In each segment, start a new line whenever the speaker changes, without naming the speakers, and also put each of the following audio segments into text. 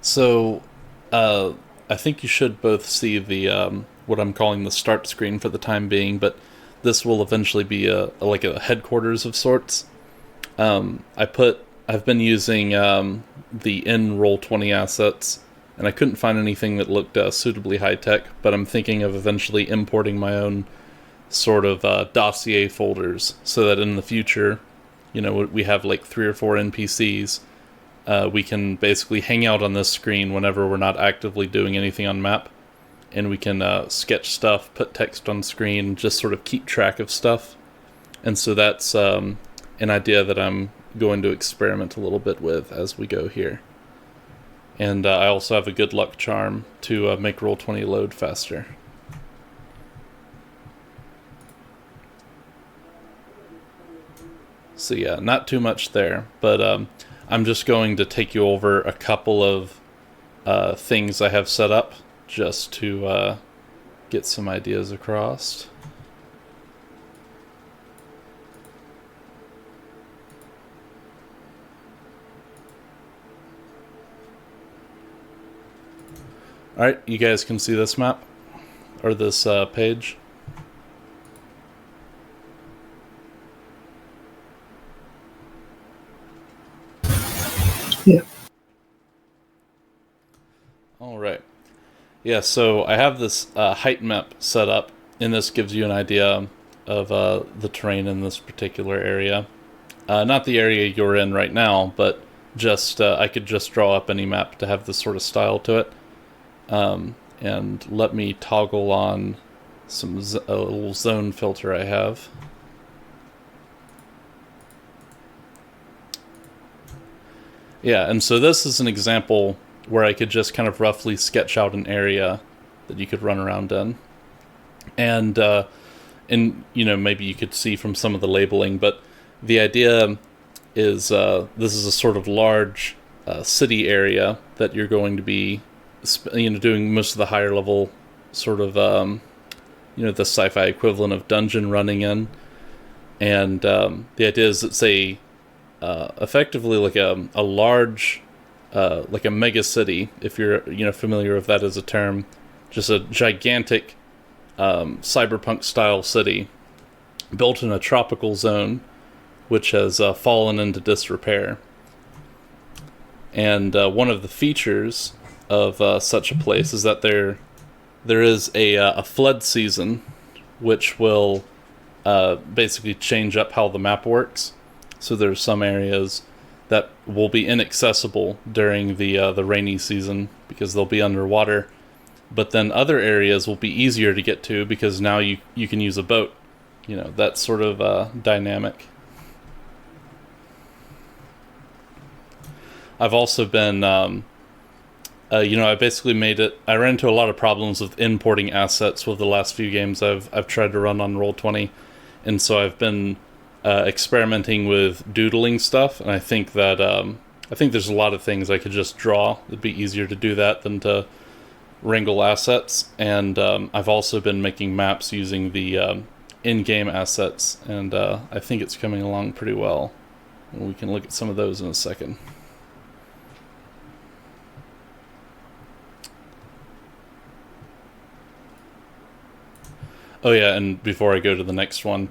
So, uh, I think you should both see the what I'm calling the start screen for the time being, but this will eventually be like a headquarters of sorts. I've been using the in Roll20 assets, and I couldn't find anything that looked suitably high tech. But I'm thinking of eventually importing my own sort of dossier folders, so that in the future, we have like 3 or 4 NPCs. We can basically hang out on this screen whenever we're not actively doing anything on map, and we can sketch stuff, put text on screen, just sort of keep track of stuff. And so that's an idea that I'm going to experiment a little bit with as we go here. And I also have a good luck charm to make Roll20 load faster. So yeah, not too much there, but I'm just going to take you over a couple of things I have set up just to get some ideas across. Alright, you guys can see this map, or this page.
Yeah.
Alright. Yeah, so I have this height map set up, and this gives you an idea of the terrain in this particular area. Not the area you're in right now, but just I could just draw up any map to have this sort of style to it. And let me toggle on a little zone filter I have. Yeah, and so this is an example where I could just kind of roughly sketch out an area that you could run around in. And maybe you could see from some of the labeling, but the idea is this is a sort of large city area that you're going to be doing most of the higher level sort of the sci-fi equivalent of dungeon running in. And the idea is it's effectively like a large like a mega city, if you're familiar with that as a term, just a gigantic cyberpunk style city built in a tropical zone which has fallen into disrepair. And one of the features of such a place is that there is a flood season, which will basically change up how the map works. So there's some areas that will be inaccessible during the rainy season because they'll be underwater. But then other areas will be easier to get to because now you can use a boat. That sort of dynamic. I've also been, I basically made it. I ran into a lot of problems with importing assets with the last few games I've tried to run on Roll20, and so I've been experimenting with doodling stuff. And I think that there's a lot of things I could just draw. It'd be easier to do that than to wrangle assets. And I've also been making maps using the in-game assets, and I think it's coming along pretty well. And we can look at some of those in a second. Oh yeah, and before I go to the next one,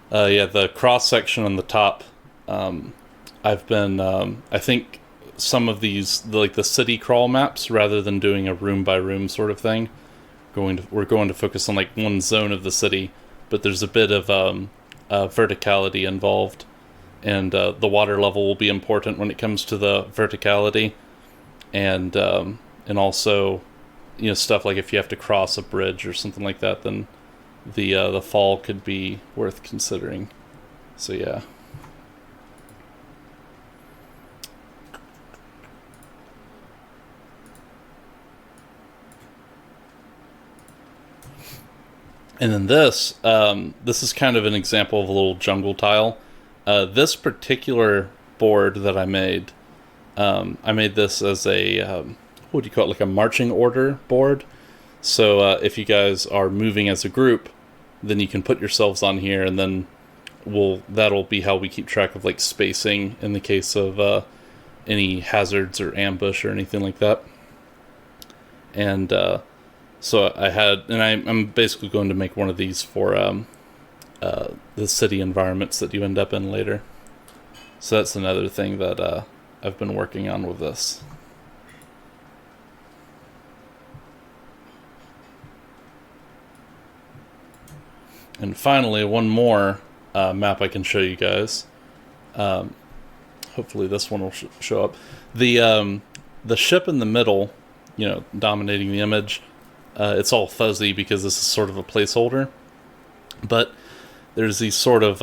the cross section on the top. I've been, I think some of these, like the city crawl maps, rather than doing a room by room sort of thing, we're going to focus on like one zone of the city, but there's a bit of verticality involved, and the water level will be important when it comes to the verticality, and also stuff like if you have to cross a bridge or something like that, then the fall could be worth considering. So yeah. And then this is kind of an example of a little jungle tile. This particular board that I made this as a what do you call it, like a marching order board. So if you guys are moving as a group, then you can put yourselves on here, and then that'll be how we keep track of like spacing in the case of any hazards or ambush or anything like that. And so I had, and I'm basically going to make one of these for the city environments that you end up in later. So that's another thing that I've been working on with this. And finally, one more map I can show you guys. Hopefully this one will show up. The ship in the middle, dominating the image, it's all fuzzy because this is sort of a placeholder. But there's these sort of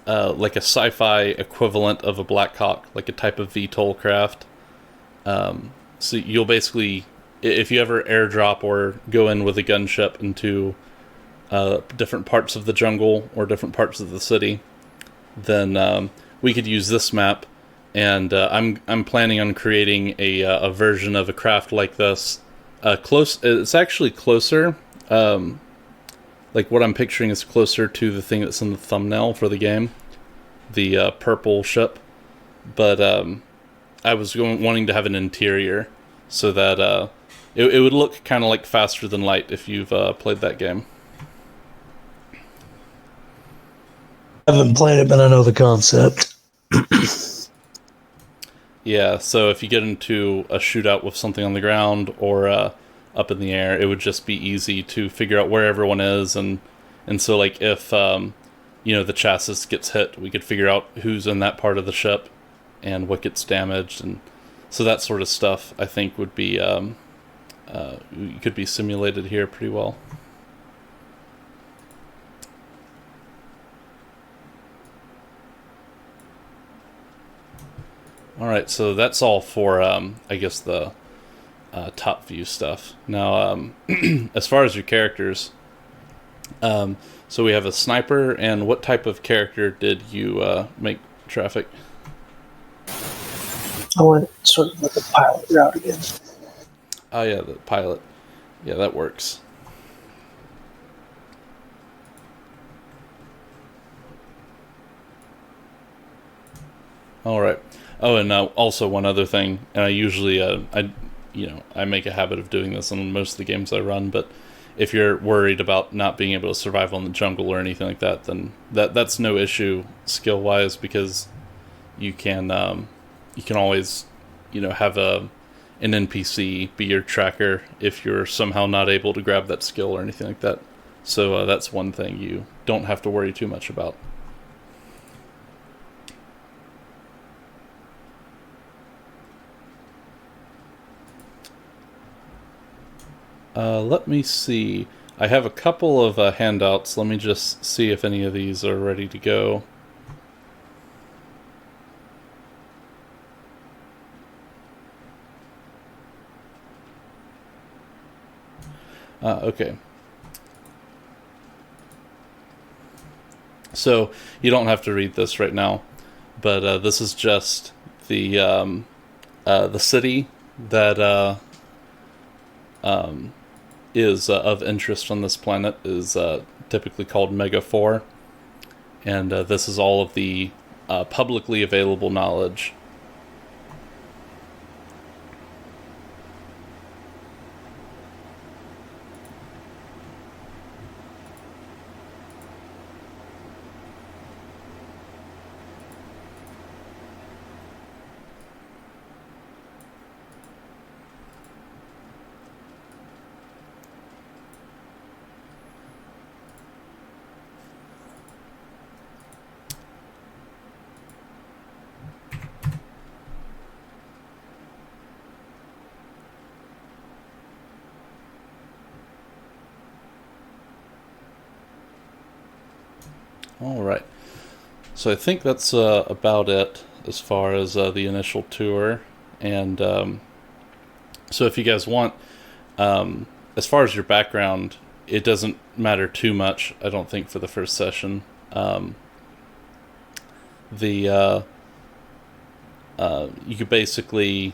like a sci-fi equivalent of a Black Hawk, like a type of VTOL craft. So you'll basically, if you ever airdrop or go in with a gunship into different parts of the jungle or different parts of the city, then we could use this map. And I'm planning on creating a version of a craft like this. It's actually closer. Like what I'm picturing is closer to the thing that's in the thumbnail for the game, the purple ship. But I was wanting to have an interior so that it would look kind of like Faster Than Light if you've played that game.
I haven't played it, but I know the concept.
Yeah, so if you get into a shootout with something on the ground or up in the air, it would just be easy to figure out where everyone is, and so like if the chassis gets hit, we could figure out who's in that part of the ship and what gets damaged, and so that sort of stuff I think would be could be simulated here pretty well. Alright, so that's all for, I guess, the top view stuff. Now, as far as your characters, so we have a sniper, and what type of character did you make, Traffic?
I went sort of like a pilot route again.
Oh yeah, the pilot. Yeah, that works. Alright. Oh, and also one other thing, and I usually, I make a habit of doing this on most of the games I run, but if you're worried about not being able to survive on the jungle or anything like that, then that's no issue skill-wise, because you can always, have an NPC be your tracker if you're somehow not able to grab that skill or anything like that. So that's one thing you don't have to worry too much about. Let me see. I have a couple of handouts. Let me just see if any of these are ready to go. Okay. So you don't have to read this right now, but this is just the city that is of interest on this planet is typically called Mega 4, and this is all of the publicly available knowledge. Alright, so I think that's about it as far as the initial tour, and so if you guys want, as far as your background, it doesn't matter too much, I don't think, for the first session. You could basically,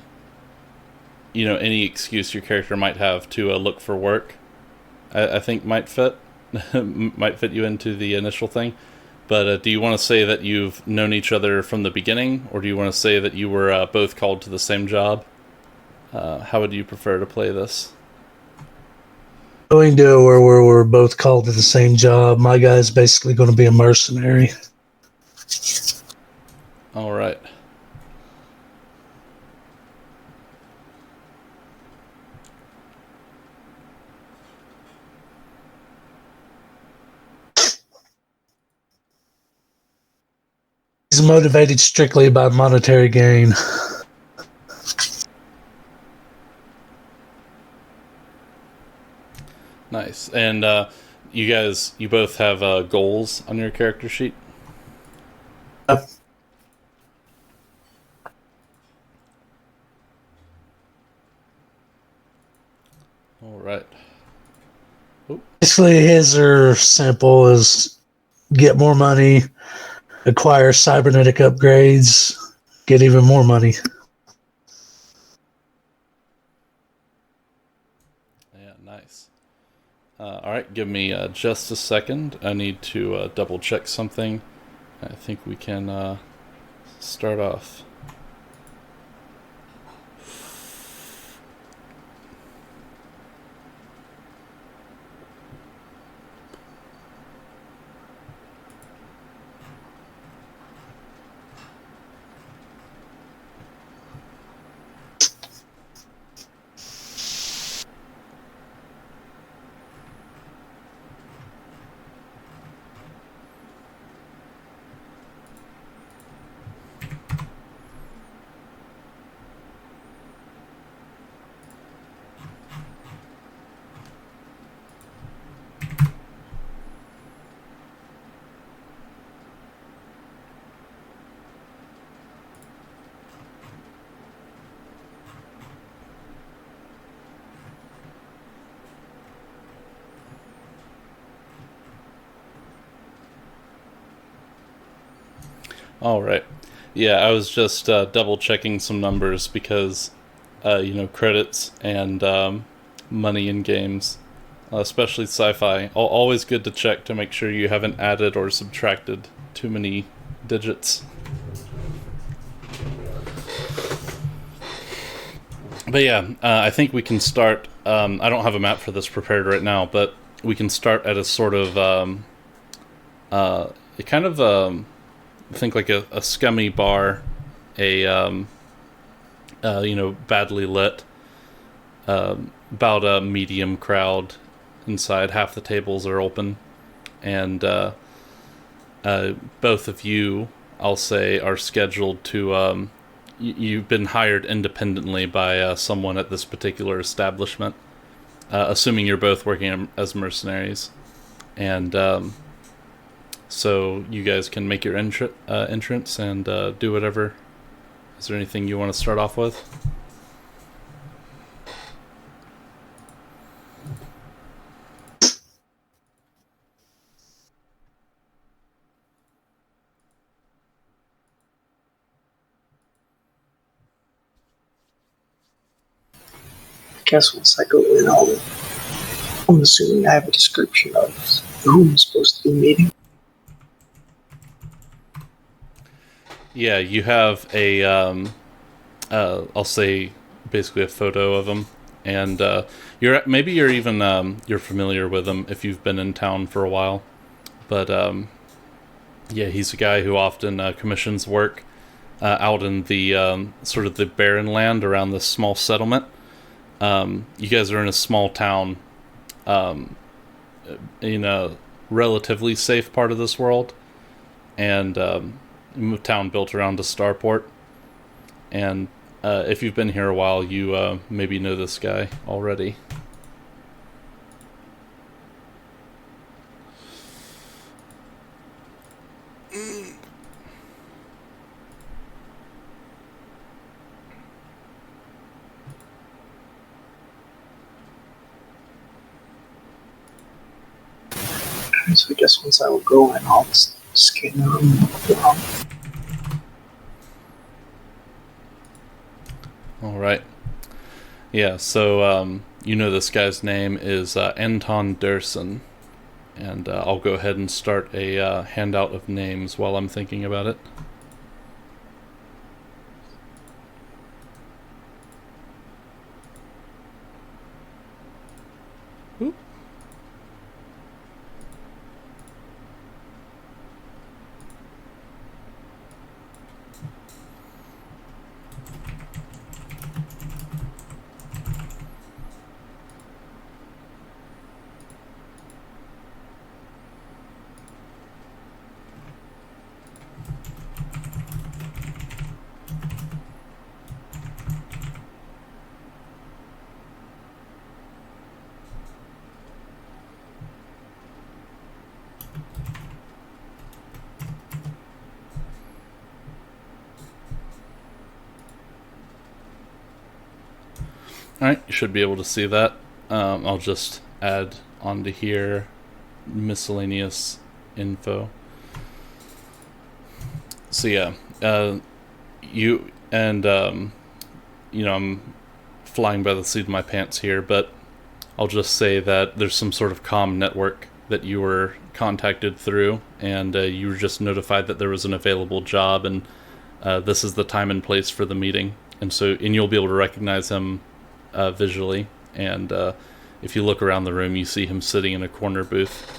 any excuse your character might have to look for work, I think might fit. Might fit you into the initial thing. But do you want to say that you've known each other from the beginning, or do you want to say that you were both called to the same job? How would you prefer to play this?
Going to where we're both called to the same job. My guy's basically going to be a mercenary.
All right.
He's motivated strictly by monetary gain.
Nice. And you both have goals on your character sheet? All right. Oop.
Basically, his or simple is get more money, acquire cybernetic upgrades, get even more money.
Yeah, nice. All right, give me just a second. I need to double check something. I think we can start off. All right. Yeah, I was just double checking some numbers because, credits and money in games, especially sci-fi, always good to check to make sure you haven't added or subtracted too many digits. But yeah, I think we can start. I don't have a map for this prepared right now, but we can start at a sort of it kind of think like a scummy bar, a badly lit, about a medium crowd inside. Half the tables are open, and both of you, I'll say, are scheduled to. You've been hired independently by someone at this particular establishment, assuming you're both working as mercenaries, and so you guys can make your entrance and do whatever. Is there anything you want to start off with?
Guess once I go in, I'm assuming I have a description of who I'm supposed to be meeting.
Yeah, you have a, I'll say, basically a photo of him, and you're even you're familiar with him if you've been in town for a while, but yeah, he's a guy who often commissions work out in the sort of the barren land around this small settlement. You guys are in a small town, in a relatively safe part of this world, and town built around a starport. And if you've been here a while, you maybe know this guy already.
So I guess once I will go in, I'll scan the room.
All right. Yeah. So you know this guy's name is Anton Durson, And I'll go ahead and start a handout of names while I'm thinking about it. Oop. Alright, you should be able to see that. I'll just add onto here miscellaneous info. So yeah, you and I'm flying by the seat of my pants here, but I'll just say that there's some sort of comm network that you were contacted through, and you were just notified that there was an available job, and this is the time and place for the meeting. And you'll be able to recognize him visually, and if you look around the room, you see him sitting in a corner booth.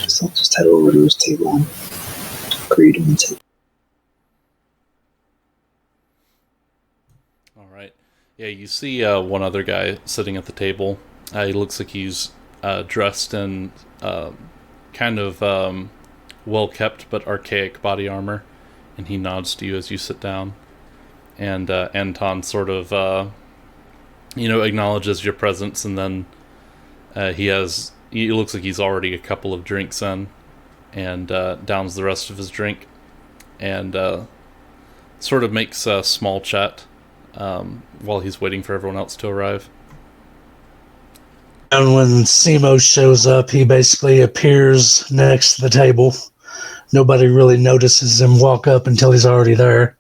So I'll just head over to his table and greet him and take.
All right. Yeah, you see one other guy sitting at the table. He looks like he's dressed in kind of well-kept but archaic body armor, and he nods to you as you sit down. And Anton sort of, acknowledges your presence, and then he looks like he's already a couple of drinks in, and downs the rest of his drink, and sort of makes a small chat while he's waiting for everyone else to arrive.
And when Simo shows up, he basically appears next to the table. Nobody really notices him walk up until he's already there.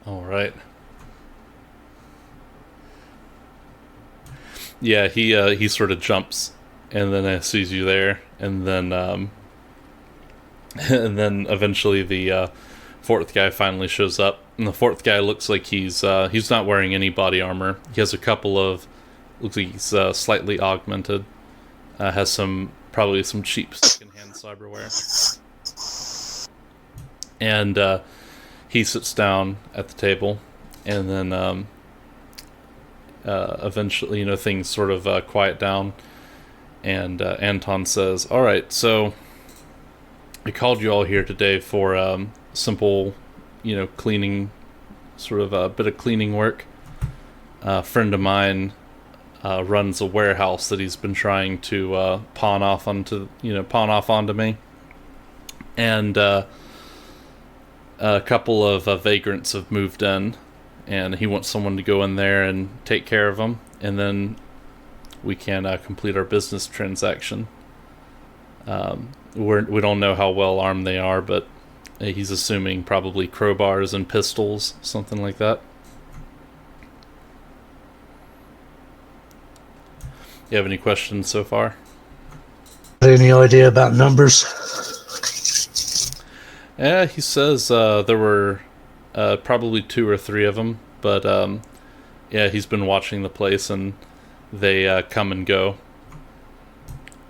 All right. Yeah, he sort of jumps, and then sees you there, and then and then eventually the fourth guy finally shows up, and the fourth guy looks like he's not wearing any body armor. He has a couple of, looks like he's slightly augmented, has probably some cheap secondhand cyberware, and he sits down at the table, and then eventually, things sort of quiet down, and Anton says, "All right, so I called you all here today for simple, cleaning, sort of a bit of cleaning work. A friend of mine runs a warehouse that he's been trying to pawn off onto me, and a couple of vagrants have moved in, and he wants someone to go in there and take care of them, and then we can complete our business transaction. We don't know how well armed they are, but he's assuming probably crowbars and pistols, something like that." You have any questions so far?
Any idea about numbers?
Yeah, he says there were probably 2 or 3 of them, but yeah, he's been watching the place, and they come and go.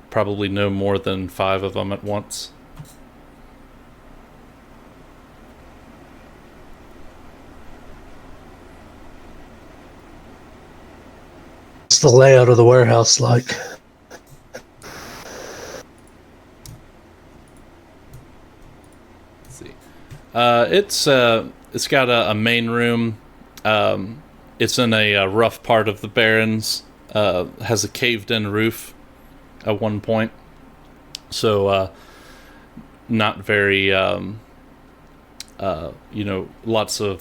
Probably no more than 5 of them at once.
What's the layout of the warehouse like?
Let's see. It's got a main room. It's in a rough part of the Barrens. Has a caved-in roof at one point, so not very lots of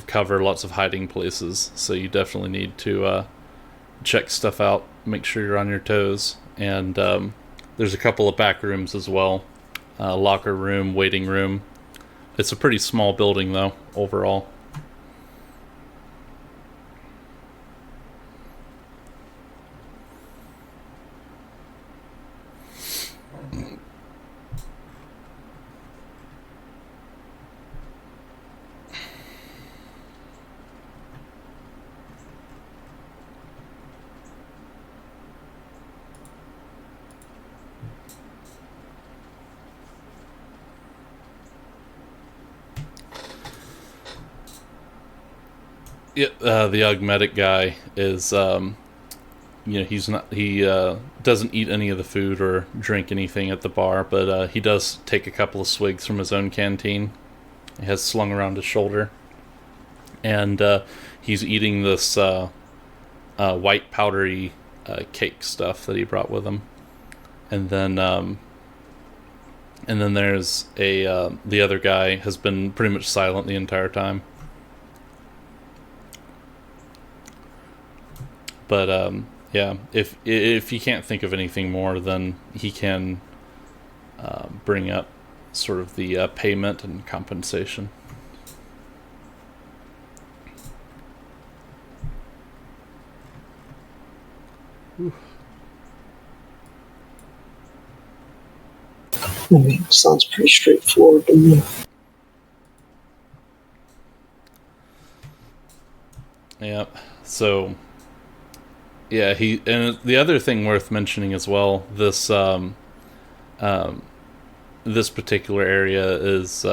cover, lots of hiding places. So you definitely need to check stuff out, make sure you're on your toes. And there's a couple of back rooms as well, locker room, waiting room. It's a pretty small building though overall. Yeah, the Augmetic guy is, he's not, he doesn't eat any of the food or drink anything at the bar, but he does take a couple of swigs from his own canteen. He has slung around his shoulder, and he's eating this white powdery cake stuff that he brought with him, and then there's the other guy has been pretty much silent the entire time. But yeah, if you can't think of anything more, then he can bring up sort of the payment and compensation.
I mean, sounds pretty straightforward to me.
Yeah. So, yeah, and the other thing worth mentioning as well, this particular area is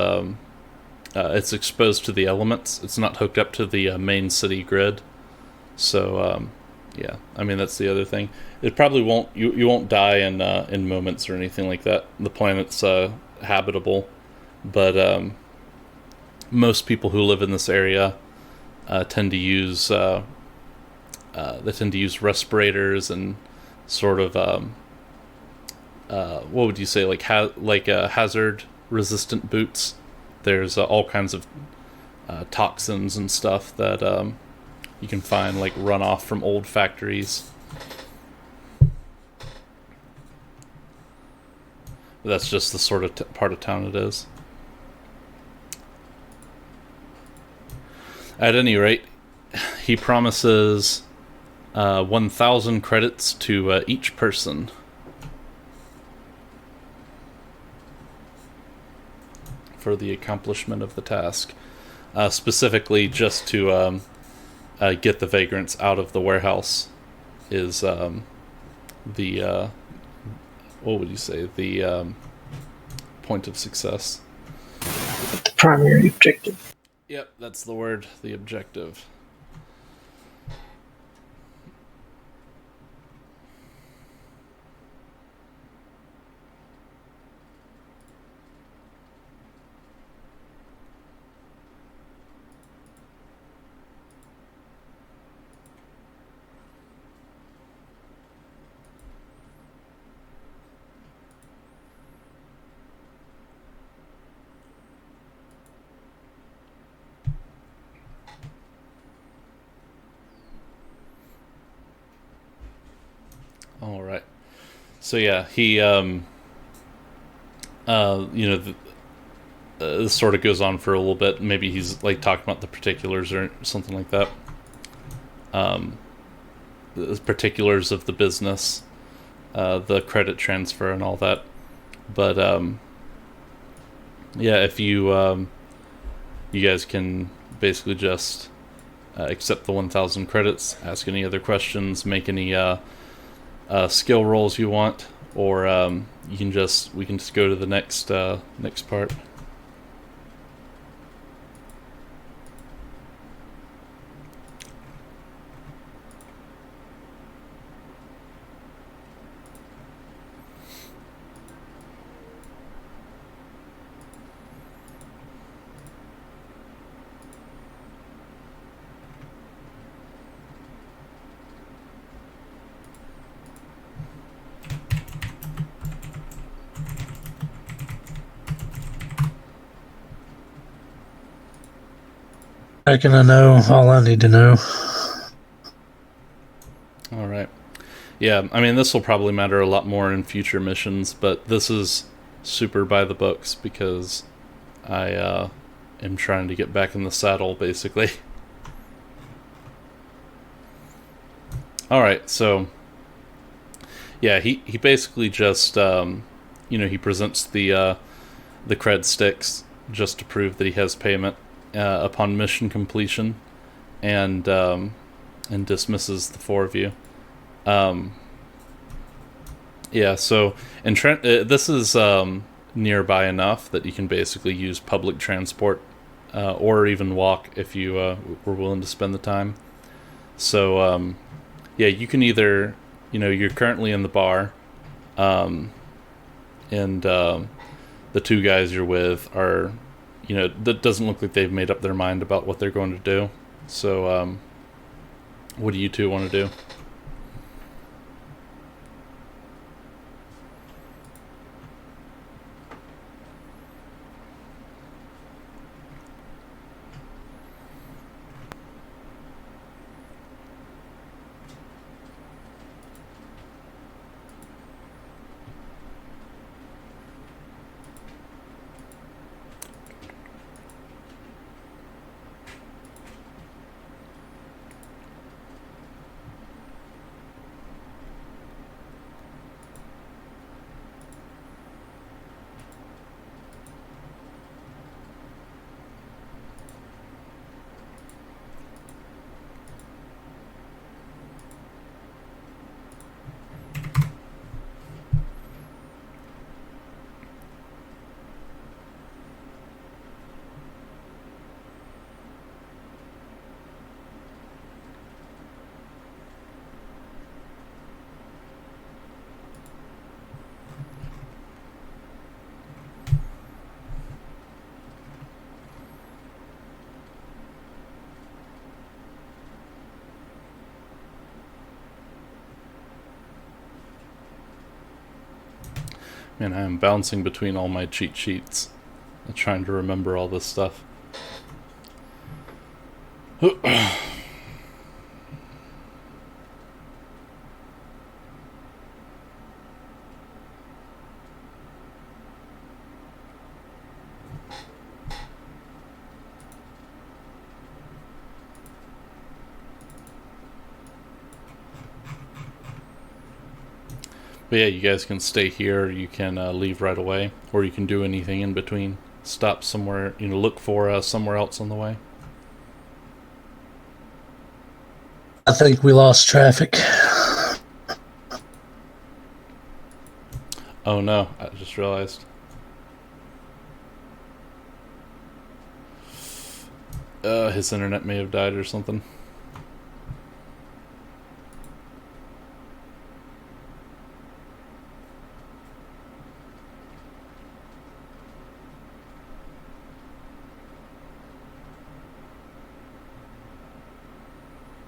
it's exposed to the elements. It's not hooked up to the main city grid. So, yeah, I mean that's the other thing. It probably won't you won't die in moments or anything like that. The planet's habitable, but most people who live in this area tend to use they tend to use respirators and sort of what would you say, like hazard resistant boots. There's all kinds of toxins and stuff that you can find, like runoff from old factories. That's just the sort of part of town it is. At any rate, he promises 1,000 credits to each person for the accomplishment of the task. Specifically, just to get the vagrants out of the warehouse is the what would you say, the point of success.
The primary objective.
Yep, that's the word, the objective. All right. So yeah, he this sort of goes on for a little bit. Maybe he's like talking about the particulars or something like that. The particulars of the business, the credit transfer and all that. But yeah, if you you guys can basically just accept the 1,000 credits, ask any other questions, make any skill rolls you want, or we can just go to the next part.
How can I know all I need to know?
All right. Yeah, I mean, this will probably matter a lot more in future missions, but this is super by the books because I am trying to get back in the saddle, basically. All right, so yeah, he basically just he presents the cred sticks just to prove that he has payment upon mission completion, and dismisses the four of you. Yeah, so and this is nearby enough that you can basically use public transport or even walk if you were willing to spend the time. So yeah, you can either, you're currently in the bar, and the two guys you're with are, that doesn't look like they've made up their mind about what they're going to do. So what do you two want to do? Man, I am bouncing between all my cheat sheets and trying to remember all this stuff. But yeah, you guys can stay here, you can leave right away, or you can do anything in between. Stop somewhere, look for somewhere else on the way.
I think we lost traffic.
Oh no, I just realized. His internet may have died or something.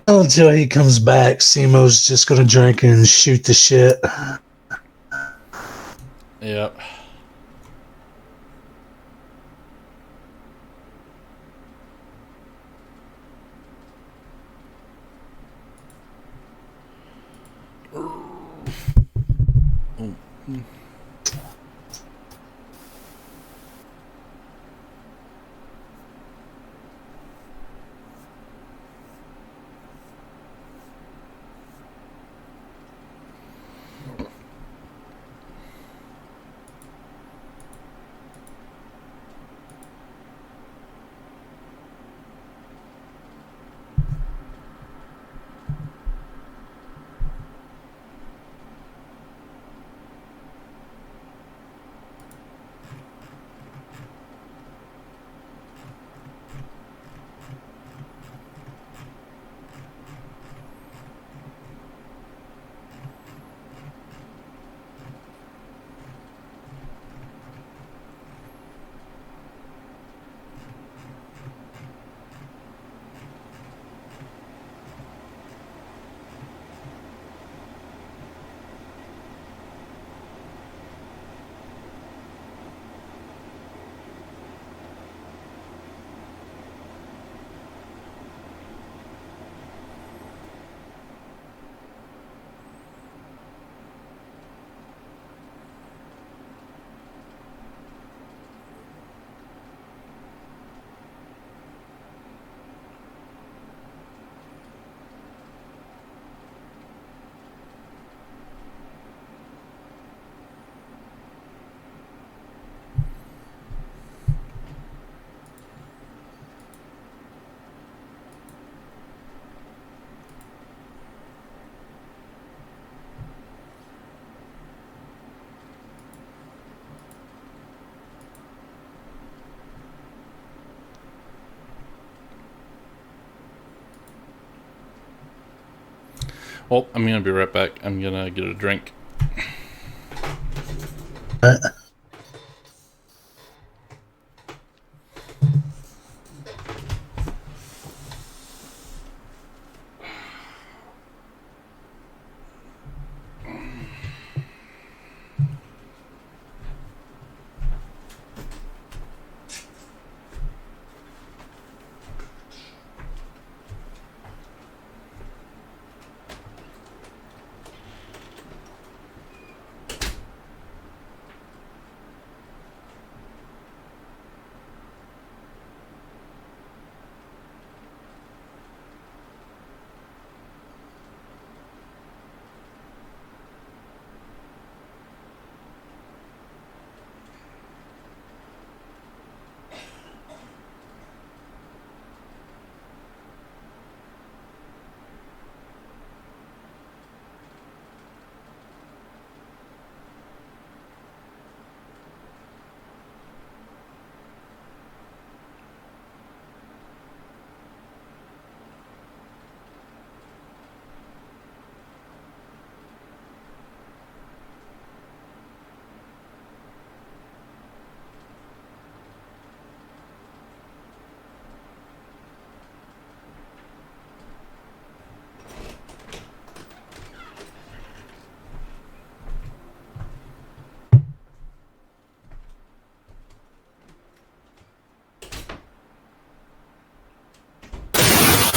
Until he comes back, Simo's just gonna drink and shoot the shit.
Yep. Well, I'm gonna be right back. I'm gonna get a drink.
Uh,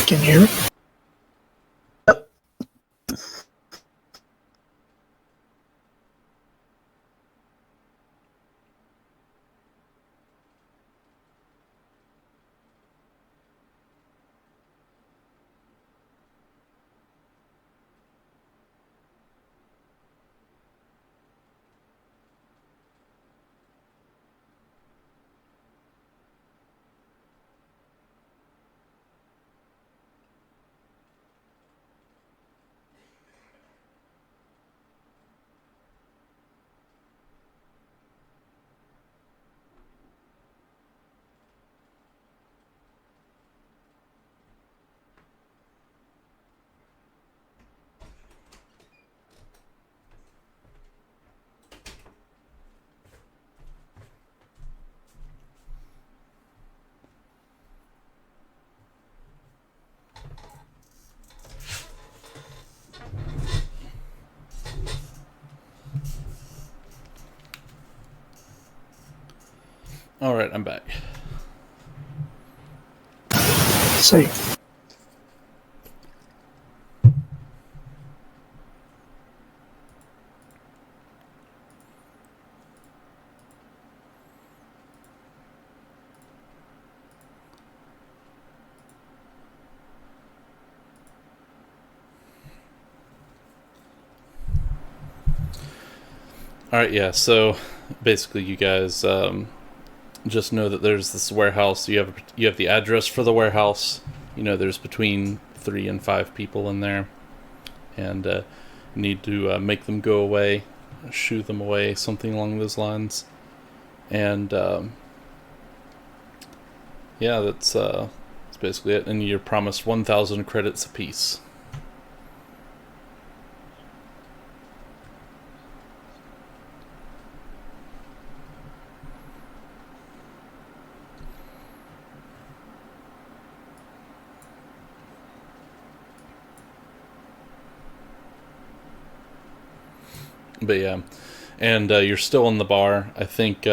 Can you hear me?
All right, I'm back.
Say,
All right, yeah. So basically, you guys just know that there's this warehouse. You have the address for the warehouse. You know, there's between 3 and 5 people in there, and you need to make them go away, shoo them away, something along those lines. And yeah, that's basically it. And you're promised 1,000 credits apiece. But yeah, and you're still in the bar. I think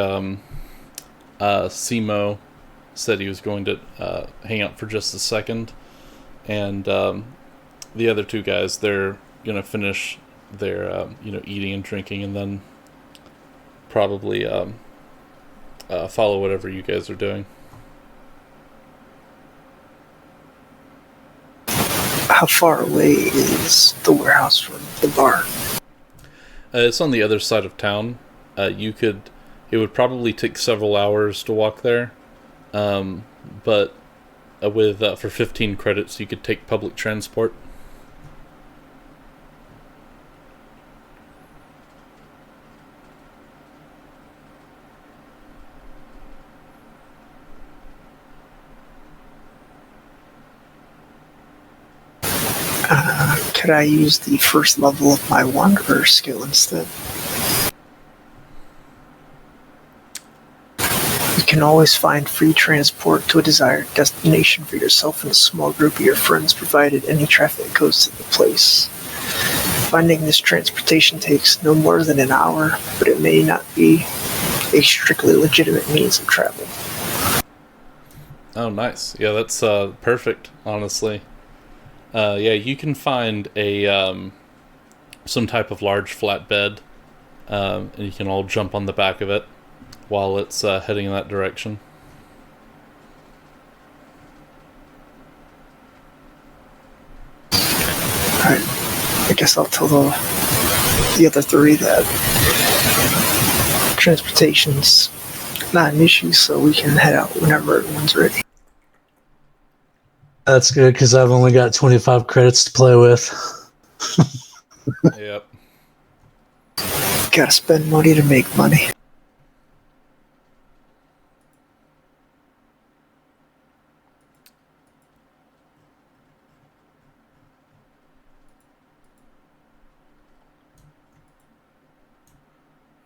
Simo said he was going to hang out for just a second, and the other 2 guys, they're gonna finish their eating and drinking, and then probably follow whatever you guys are doing.
how far away is the warehouse from the bar?
It's on the other side of town. It would probably take several hours to walk there, but with for 15 credits, you could take public transport.
Can could I use the first level of my Wanderer skill instead? You can always find free transport to a desired destination for yourself and a small group of your friends, provided any traffic goes to the place. Finding this transportation takes no more than an hour, but it may not be a strictly legitimate means of travel.
Oh, nice. Yeah, that's perfect, honestly. Yeah, you can find a some type of large flatbed, and you can all jump on the back of it while it's heading in that direction.
Alright, I guess I'll tell the other three that transportation's not an issue, so we can head out whenever everyone's ready.
That's good because I've only got 25 credits to play with.
Yep.
Gotta spend money to make money.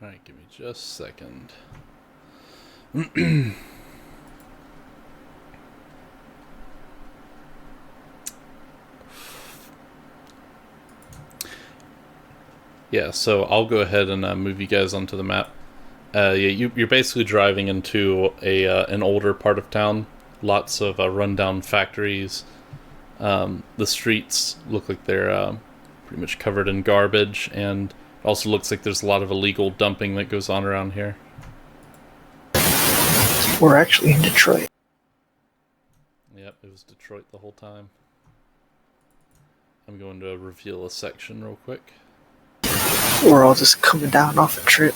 Alright, give me just a second. Yeah, so I'll go ahead and move you guys onto the map. Yeah, you're basically driving into an older part of town. Lots of rundown factories. The streets look like they're pretty much covered in garbage, and it also looks like there's a lot of illegal dumping that goes on around here.
We're actually in Detroit.
Yep, it was Detroit the whole time. I'm going to reveal a section real quick.
We're all just coming down off a trip.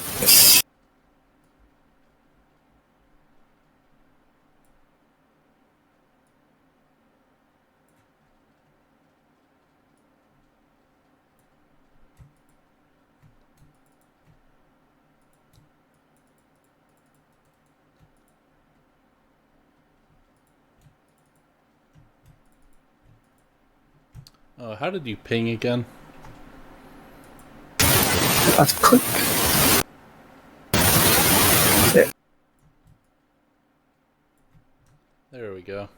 Oh, how did you ping again?
Let's click. There.
There we go.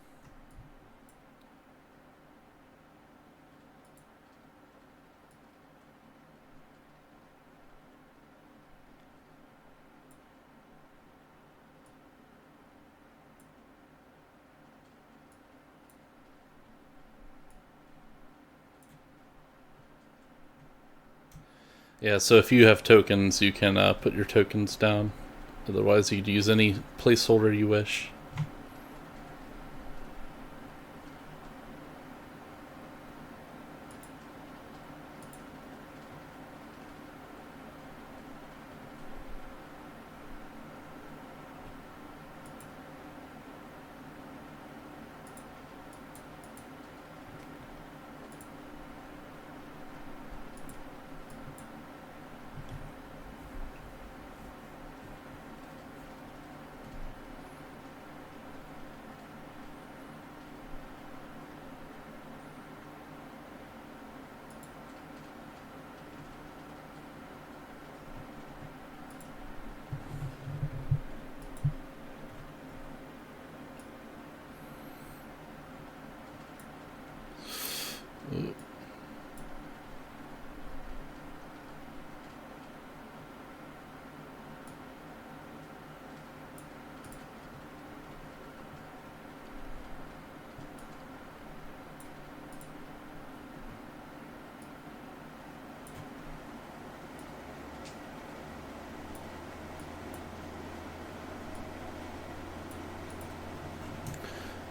Yeah, so if you have tokens, you can put your tokens down. Otherwise, you could use any placeholder you wish.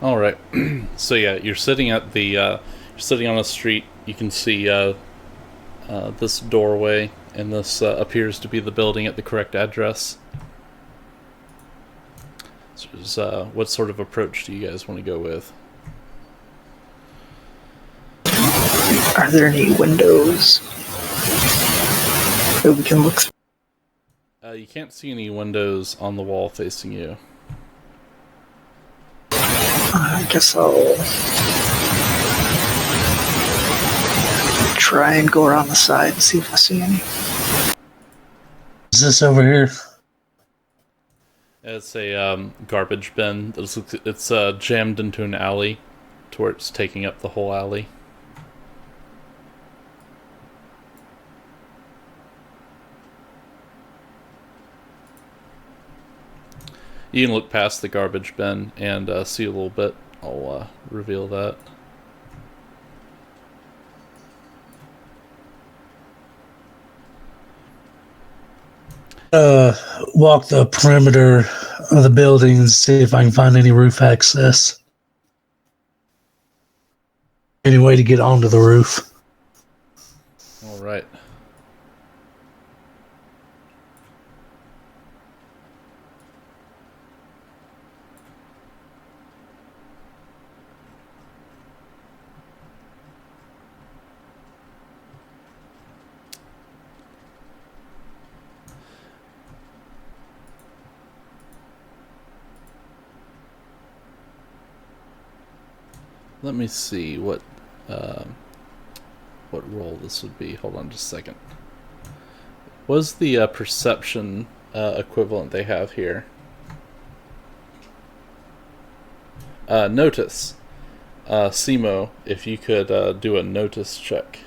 All right. So yeah, you're sitting at the you're sitting on a street. You can see this doorway, and this appears to be the building at the correct address. So, what sort of approach do you guys want to go with?
Are there any windows that we can look through?
You can't see any windows on the wall facing you.
I guess I'll try and go around the side and see if I see any.
Is this over here?
It's a garbage bin. It's jammed into an alley to where it's taking up the whole alley. You can look past the garbage bin and see a little bit. I'll reveal that.
Walk the perimeter of the building and see if I can find any roof access. Any way to get onto the roof.
All right. Let me see what role this would be. Hold on just a second. What is the perception equivalent they have here? Notice. Simo, if you could do a notice check.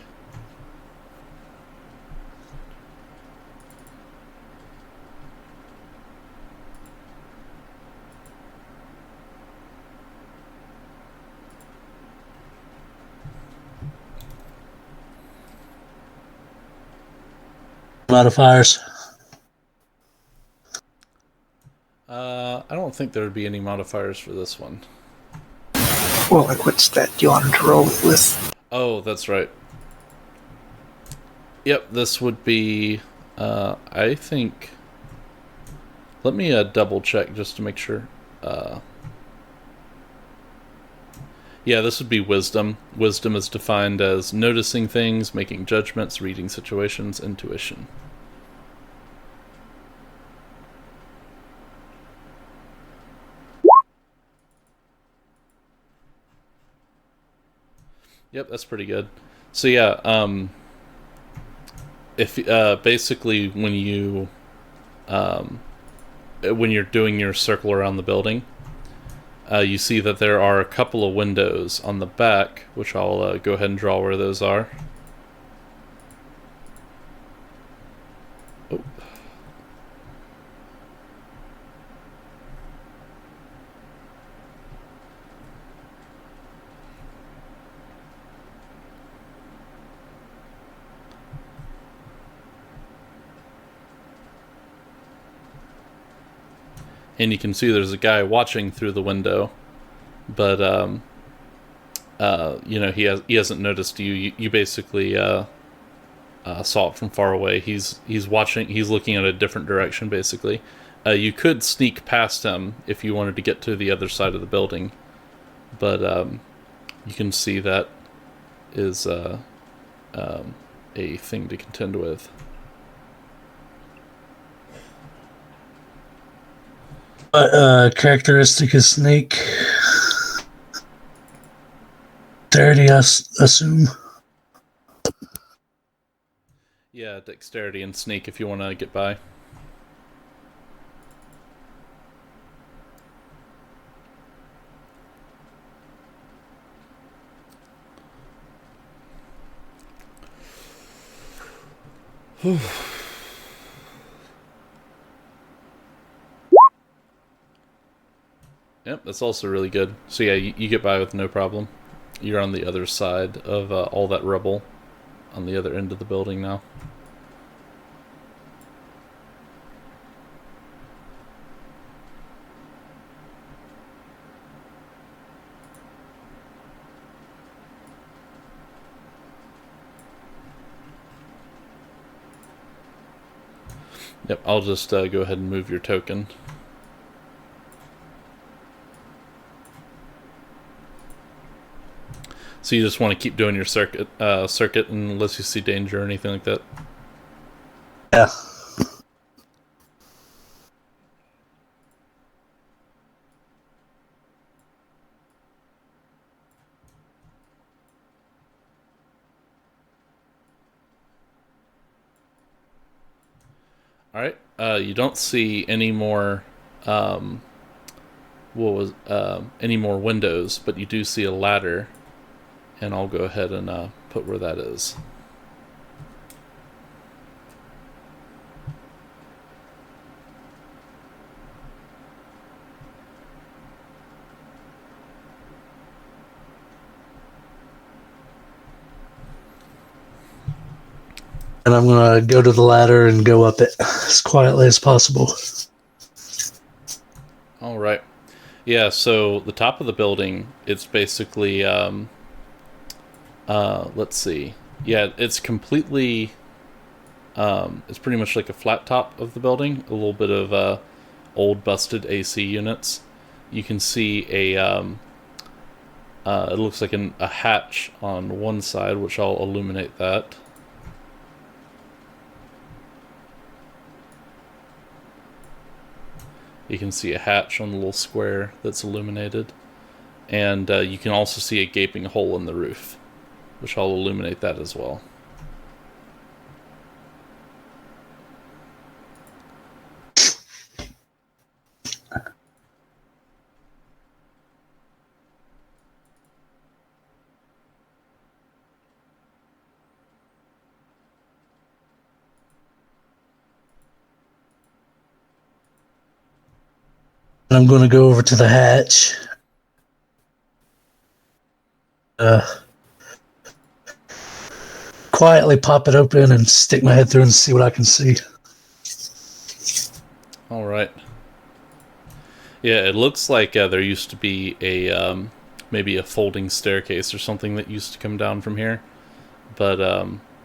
Modifiers.
I don't think there would be any modifiers for this one.
Well, like what stat do you want him to roll it with?
Oh, that's right. Yep, this would be, I think... Let me double check just to make sure. Yeah, this would be wisdom. Wisdom is defined as noticing things, making judgments, reading situations, intuition. Yep, that's pretty good. So yeah, if basically when you're doing your circle around the building, you see that there are a couple of windows on the back, which I'll go ahead and draw where those are. Oh. And you can see there's a guy watching through the window, but he hasn't noticed you. You basically saw it from far away. He's watching. He's looking at a different direction. Basically, you could sneak past him if you wanted to get to the other side of the building, but you can see that is a thing to contend with.
What characteristic is snake? Dexterity, I assume.
Yeah, dexterity and sneak if you want to get by. Yep, that's also really good. So yeah, you get by with no problem. You're on the other side of all that rubble, on the other end of the building now. Yep, I'll just go ahead and move your token. So you just want to keep doing your circuit unless you see danger or anything like that?
Yeah.
All right. You don't see any more. Any more windows? But you do see a ladder, and I'll go ahead and put where that is.
And I'm going to go to the ladder and go up it as quietly as possible.
All right. Yeah, so the top of the building, it's basically, let's see. Yeah, it's completely, it's pretty much like a flat top of the building, a little bit of old busted AC units. You can see it looks like a hatch on one side, which I'll illuminate that. You can see a hatch on the little square that's illuminated. And you can also see a gaping hole in the roof, which I'll illuminate that as well.
And I'm going to go over to the hatch. Quietly pop it open and stick my head through and see what I can see.
All right. Yeah, it looks like there used to be a maybe a folding staircase or something that used to come down from here, but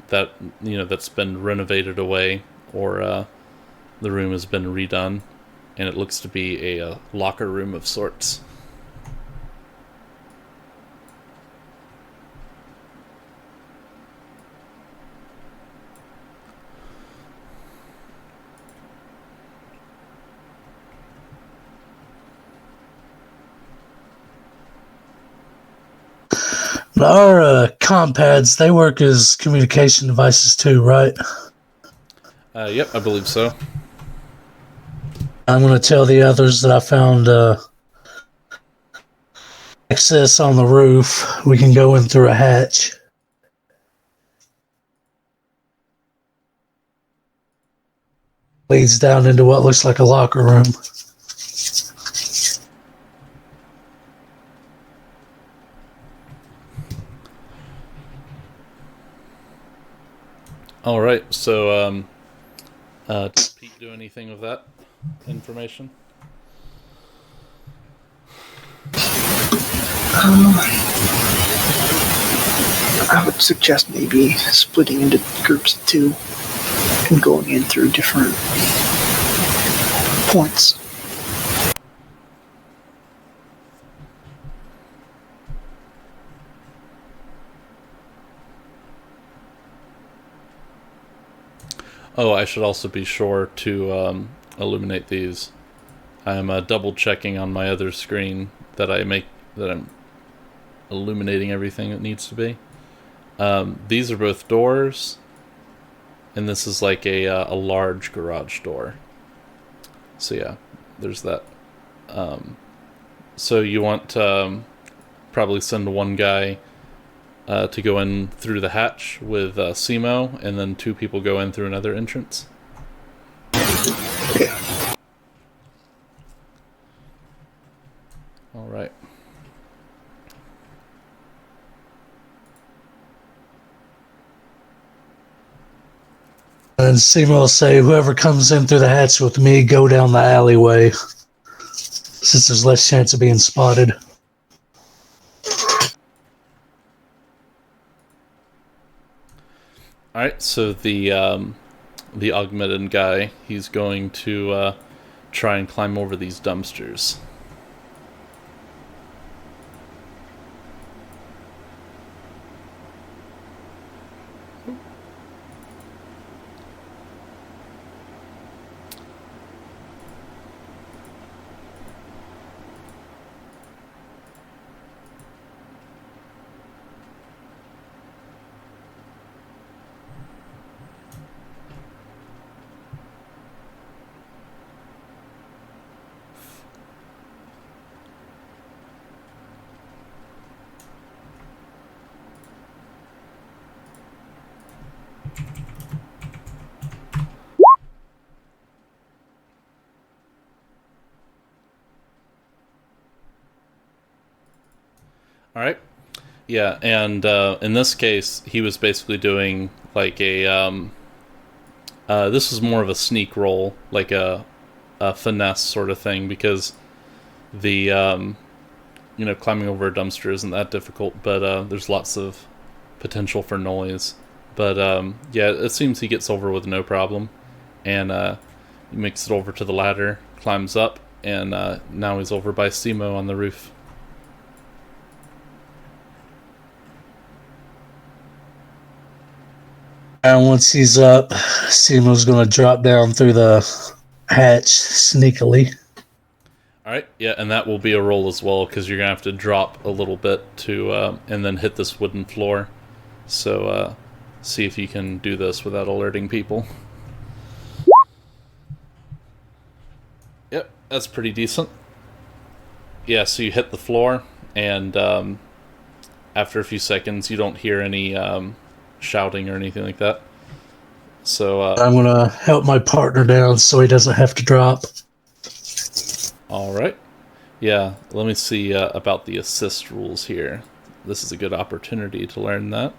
that that's been renovated away, or the room has been redone, and it looks to be a locker room of sorts.
Our compads, they work as communication devices too, right?
Yep, I believe so.
I'm going to tell the others that I found access on the roof. We can go in through a hatch. Leads down into what looks like a locker room.
All right, so does Pete do anything with that information?
I would suggest maybe splitting into groups of two and going in through different points.
Oh, I should also be sure to illuminate these. I'm double checking on my other screen that I'm illuminating everything that needs to be. These are both doors, and this is like a large garage door. So yeah, there's that. So you want to probably send one guy to go in through the hatch with Simo, and then two people go in through another entrance. All right.
And Seymour will say, whoever comes in through the hatch with me, go down the alleyway, since there's less chance of being spotted.
All right. So the augmented guy, he's going to try and climb over these dumpsters. All right. Yeah, and in this case, he was basically doing like a. This was more of a sneak roll, like a finesse sort of thing, because the climbing over a dumpster isn't that difficult, but there's lots of potential for noise. But yeah, it seems he gets over with no problem, and he makes it over to the ladder, climbs up, and now he's over by Simo on the roof.
And once he's up, Simo's going to drop down through the hatch sneakily.
All right, yeah, and that will be a roll as well, because you're gonna have to drop a little bit to, and then hit this wooden floor. So see if you can do this without alerting people. Yep, that's pretty decent. Yeah, so you hit the floor, and after a few seconds, you don't hear any shouting or anything like that. So
I'm going to help my partner down so he doesn't have to drop.
all right. Yeah, let me see about the assist rules here. This is a good opportunity to learn that.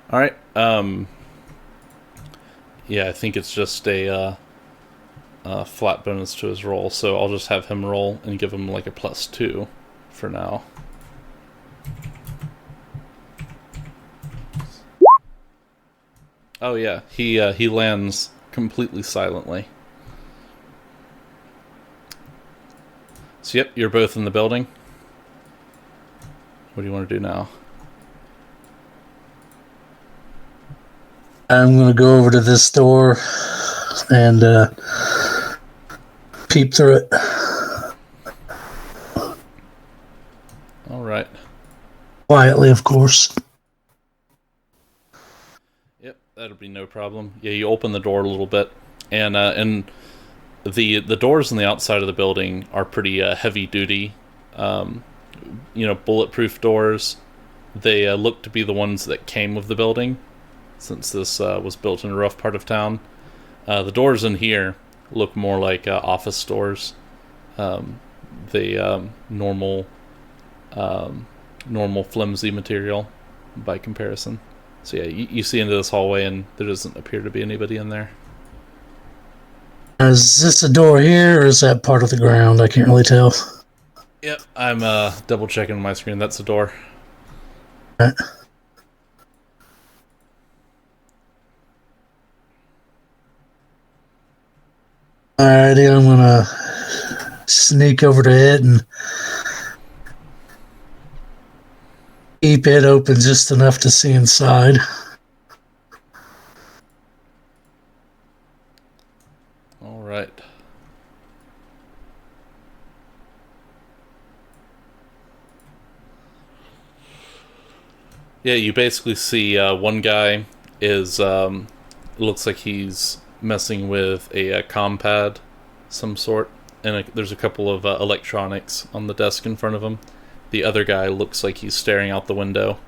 All right. Yeah, I think it's just a flat bonus to his roll, so I'll just have him roll and give him like a +2 for now. Oh yeah, he lands completely silently. So yep, you're both in the building. What do you want to do now?
I'm going to go over to this door and peep through it.
All right.
Quietly, of course.
Yep, that'll be no problem. Yeah, you open the door a little bit, and the doors on the outside of the building are pretty heavy duty, bulletproof doors. They look to be the ones that came with the building, since this was built in a rough part of town. The doors in here look more like office doors. Normal flimsy material by comparison. So yeah, you see into this hallway, and there doesn't appear to be anybody in there.
Is this a door here, or is that part of the ground? I can't really tell.
Yep, I'm double checking my screen. That's the door.
Alrighty, I'm gonna sneak over to it and keep it open just enough to see inside.
All right. Yeah, you basically see one guy is looks like he's messing with a compad, some sort, and there's a couple of electronics on the desk in front of him. The other guy looks like he's staring out the window.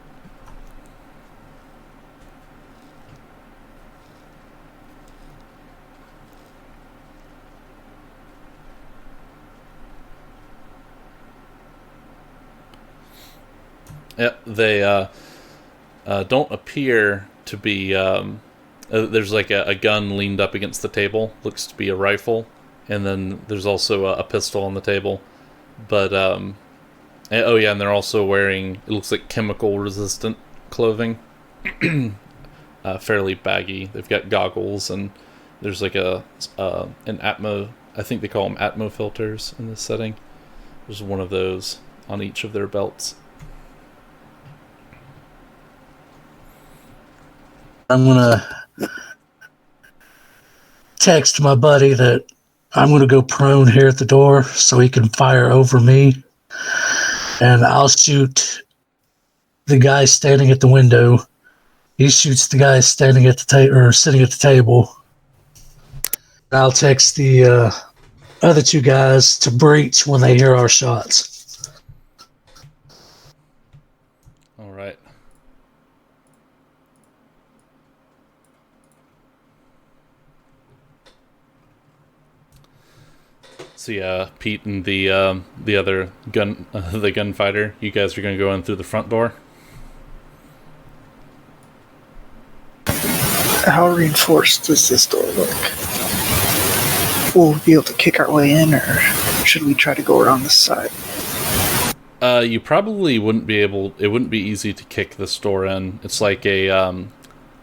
Yep, they don't appear to be. There's like a gun leaned up against the table, looks to be a rifle, and then there's also a pistol on the table. But oh yeah, and they're also wearing, it looks like chemical resistant clothing. fairly baggy. They've got goggles, and there's like an atmo. I think they call them atmo filters in this setting. There's one of those on each of their belts.
I'm gonna text my buddy that I'm gonna go prone here at the door so he can fire over me, and I'll shoot the guy standing at the window. He shoots the guy standing at the table or sitting at the table. I'll text the other two guys to breach when they hear our shots.
All right. So yeah, Pete and the other the gunfighter, you guys are going to go in through the front door.
How reinforced does this door look? Will we be able to kick our way in, or should we try to go around the side?
You probably wouldn't be able. It wouldn't be easy to kick this door in. It's like a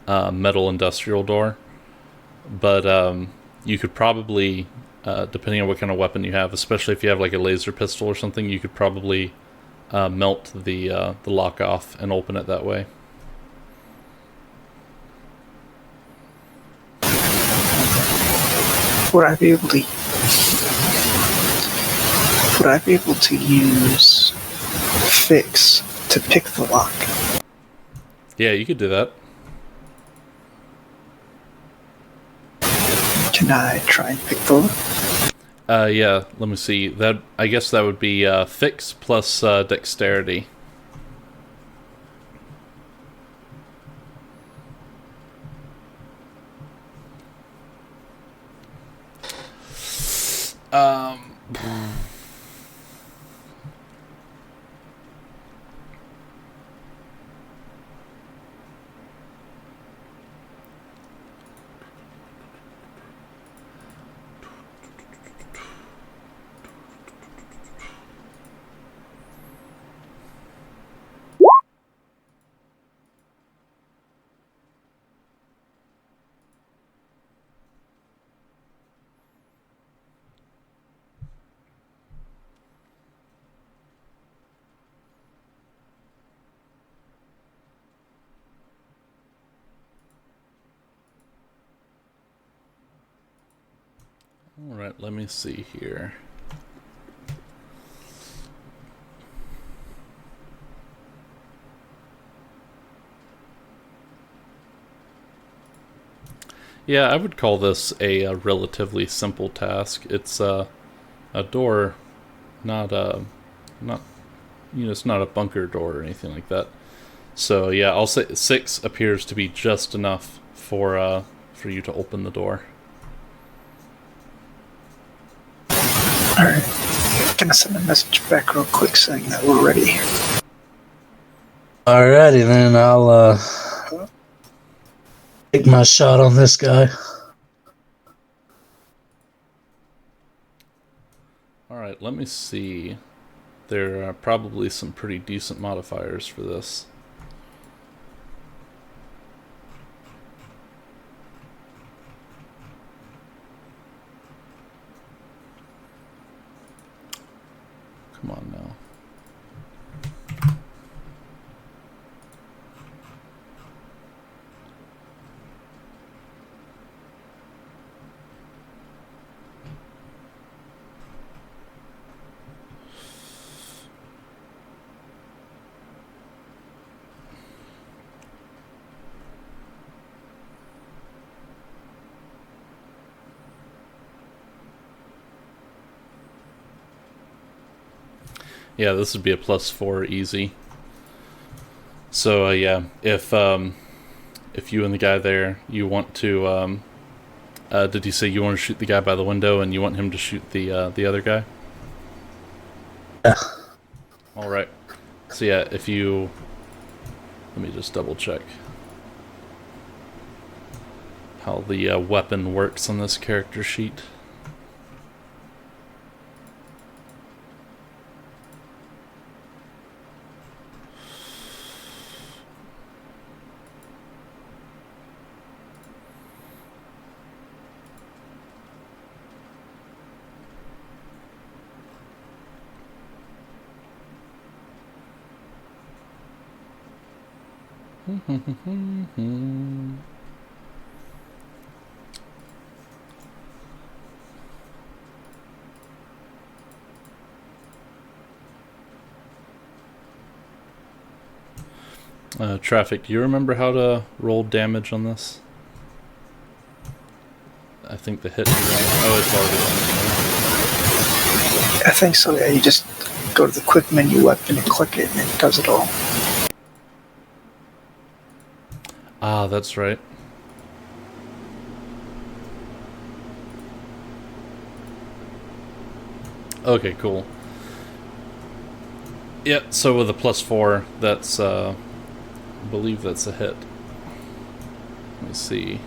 metal industrial door, but you could probably, depending on what kind of weapon you have, especially if you have like a laser pistol or something, you could probably melt the lock off and open it that way.
Would I be able to use fix to pick the lock?
Yeah, you could do that.
Can I try and pick the lock?
Yeah. Let me see. That I guess that would be fix plus dexterity. All right, let me see here. Yeah, I would call this a relatively simple task. It's a door, not it's not a bunker door or anything like that. So yeah, I'll say 6 appears to be just enough for you to open the door.
Alright. Can I send a message back real quick saying that we're ready?
Alrighty then, I'll take my shot on this guy.
Alright, let me see. There are probably some pretty decent modifiers for this. Come on now. Yeah, this would be a +4 easy. So yeah, if you and the guy there, you want to, did you say you want to shoot the guy by the window and you want him to shoot the other guy?
Yeah.
All right. So yeah, if you, let me just double check how the weapon works on this character sheet. Traffic, do you remember how to roll damage on this? I think the hit... Oh, it's already done.
I think so, yeah. You just go to the quick menu weapon and click it, and it does it all.
Ah, that's right. Okay, cool. Yeah, so with a +4, that's, I believe that's a hit. Let me see.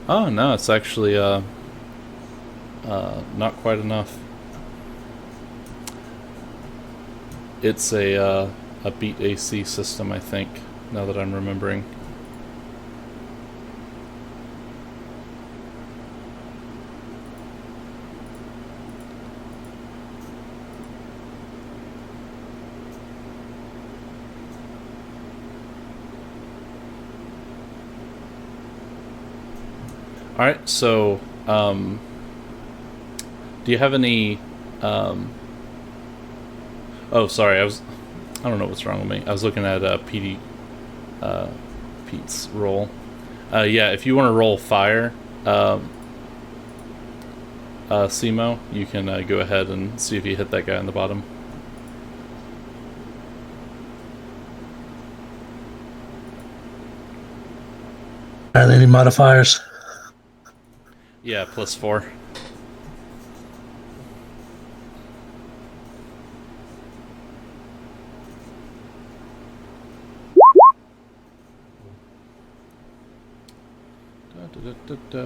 Oh, no, it's actually, not quite enough. It's a beat AC system, I think, now that I'm remembering. Alright, so, do you have any, oh, sorry, I don't know what's wrong with me. I was looking at, Pete's roll. Yeah, if you want to roll fire, Simo, you can, go ahead and see if you hit that guy on the bottom.
Are there any modifiers?
Yeah, +4. Da.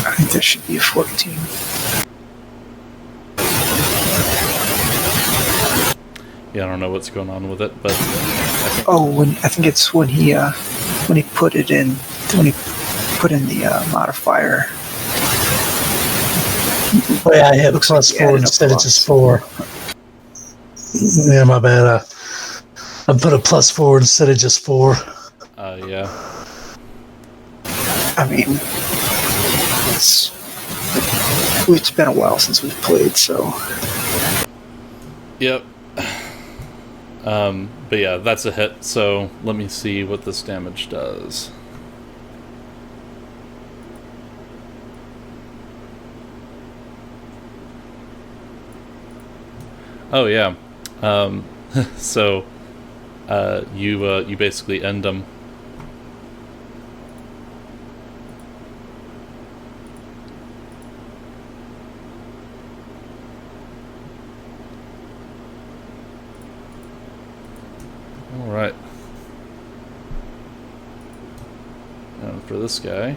I think there should be a 14.
Yeah, I don't know what's going on with it, but
I think it's when he put it in, when he put in the modifier.
Oh yeah, I hit
Looks
plus
like you
4
added a
instead of
plus.
just 4. Yeah, my bad. I put a +4 instead of just 4.
yeah.
I mean, it's been a while since we've played, so.
Yep. But yeah, that's a hit, so let me see what this damage does. Oh yeah. So you basically end them. All right. And for this guy.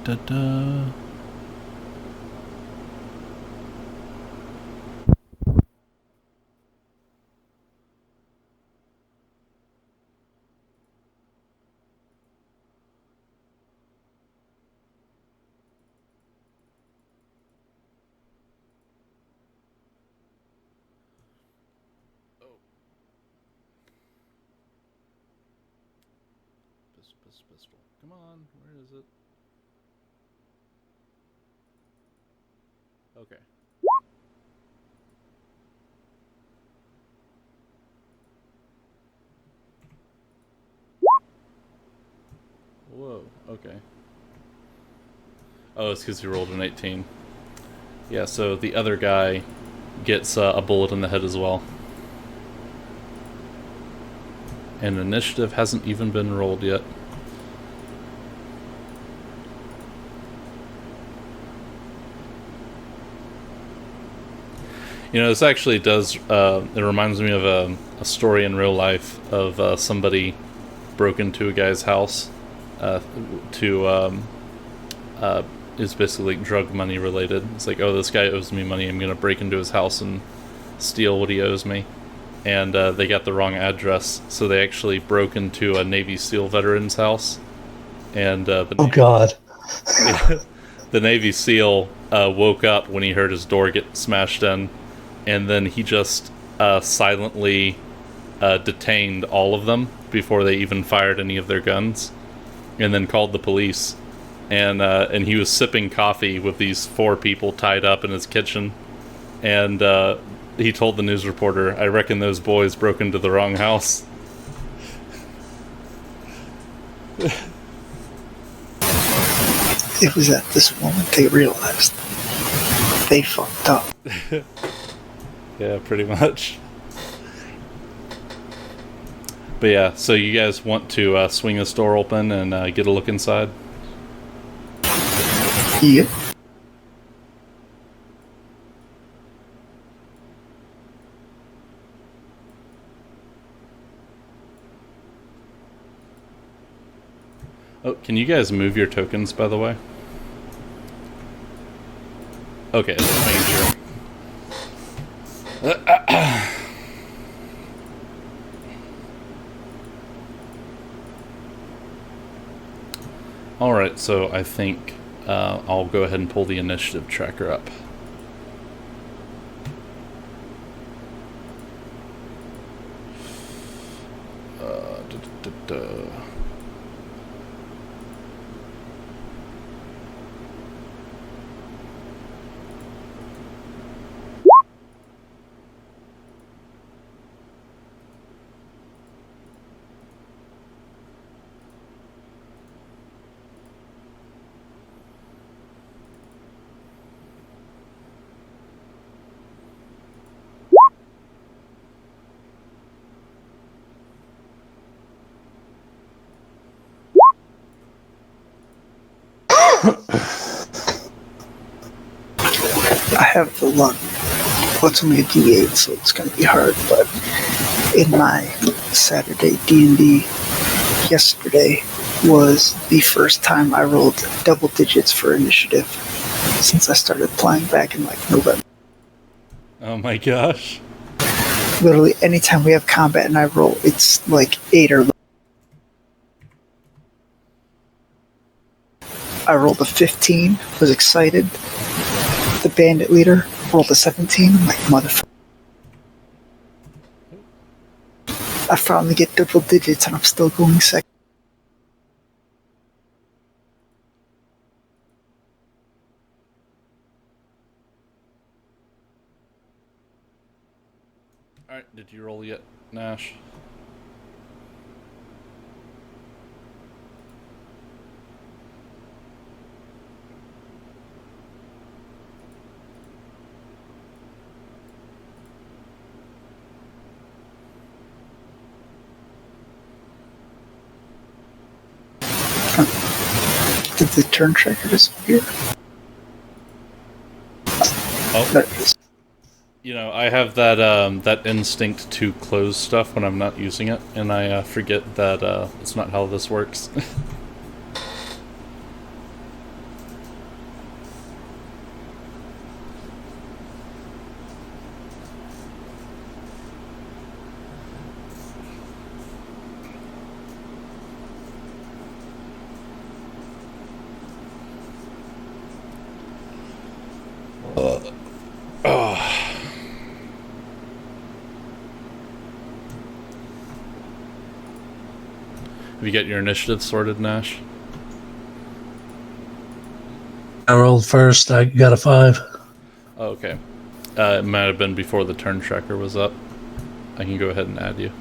Da. Pistol. Come on, where is it? Okay. Whoa, okay. Oh, it's because he rolled an 18. Yeah, so the other guy gets a bullet in the head as well. And initiative hasn't even been rolled yet. This actually does, it reminds me of a story in real life of somebody broke into a guy's house is basically drug money related. It's like, oh, this guy owes me money, I'm going to break into his house and steal what he owes me. And they got the wrong address, so they actually broke into a Navy SEAL veteran's house. And
God.
The Navy SEAL woke up when he heard his door get smashed in, and then he just silently detained all of them before they even fired any of their guns, and then called the police. And he was sipping coffee with these 4 people tied up in his kitchen, and he told the news reporter, "I reckon those boys broke into the wrong house."
It was at this moment they realized they fucked up.
Yeah, pretty much. But yeah, so you guys want to swing this door open and get a look inside?
Yep.
Oh, can you guys move your tokens, by the way? Okay, just making sure. Alright, so I think I'll go ahead and pull the initiative tracker up.
I have the luck. Well, it's only a D8, so it's going to be hard, but in my Saturday D&D yesterday was the first time I rolled double digits for initiative since I started playing back in November.
Oh my gosh.
Literally, anytime we have combat and I roll, it's 8 or. I rolled a 15, was excited. The bandit leader rolled a 17. I'm like, motherfucker. I finally get double digits and I'm still going second.
Alright, did you roll yet, Nash?
Did the turn tracker disappear?
Oh.
There it is.
I have that instinct to close stuff when I'm not using it, and I forget that it's not how this works. Have you got your initiative sorted, Nash?
I rolled first. I got a 5.
Oh, okay. It might have been before the turn tracker was up. I can go ahead and add you.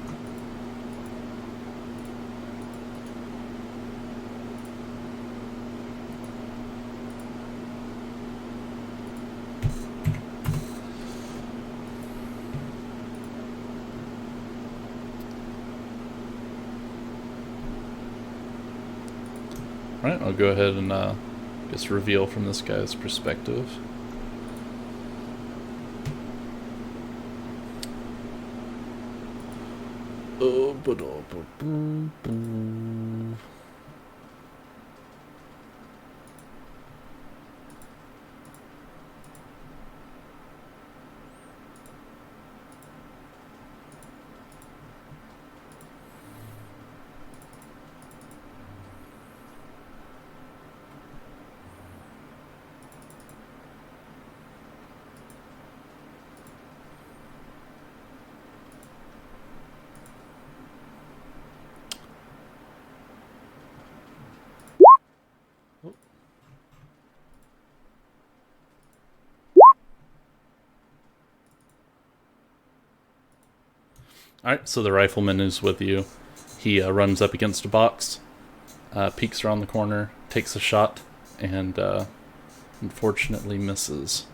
Right, I'll go ahead and just reveal from this guy's perspective. Alright, so the rifleman is with you. He runs up against a box, peeks around the corner, takes a shot, and unfortunately misses.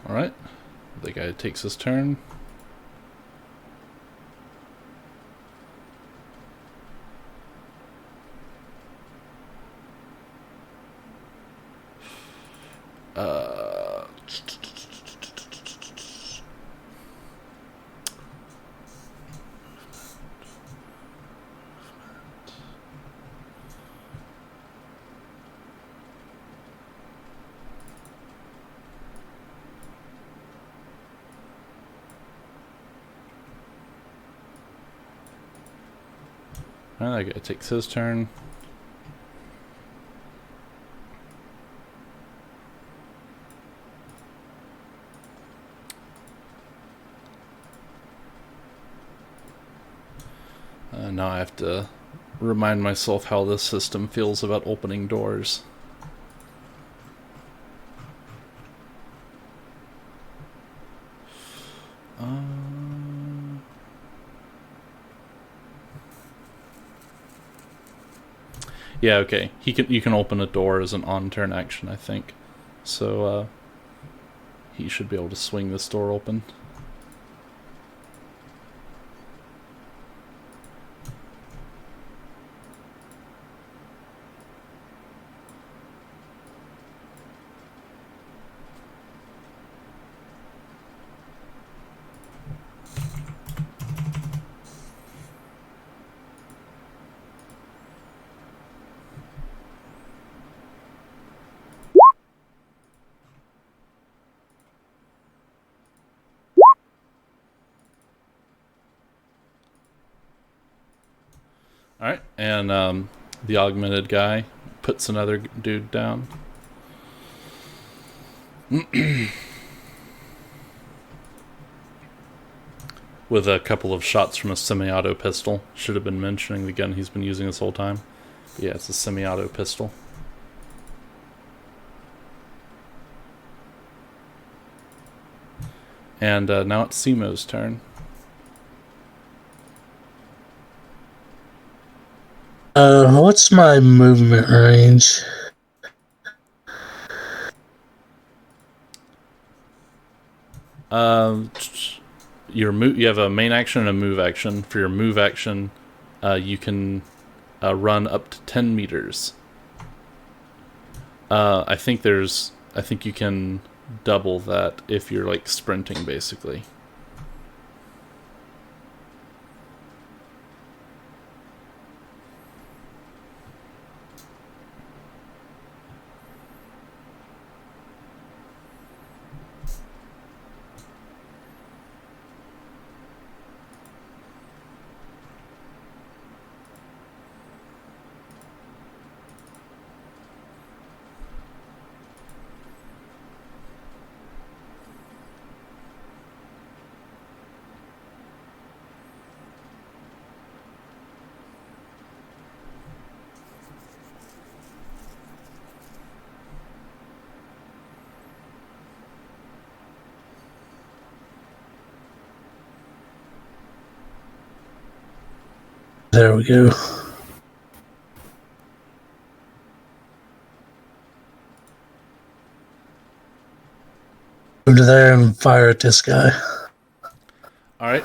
Alright, the guy takes his turn. That guy takes his turn. Now I have to remind myself how this system feels about opening doors. Yeah, okay. You can open a door as an on-turn action, I think. So he should be able to swing this door open. Alright, and the augmented guy puts another dude down. With a couple of shots from a semi-auto pistol. Should have been mentioning the gun he's been using this whole time. But yeah, it's a semi-auto pistol. And now it's Simo's turn.
What's my movement range?
You have a main action and a move action. For your move action, you can run up to 10 meters. I think you can double that if you're like sprinting, basically.
There we go. to there and fire at this guy.
All right.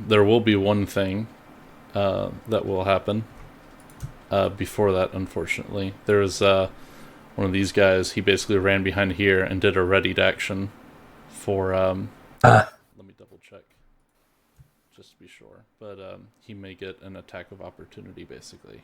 There will be one thing that will happen before that, unfortunately. There's one of these guys. He basically ran behind here and did a readied action for... let me double check just to be sure. But he may get an attack of opportunity, basically.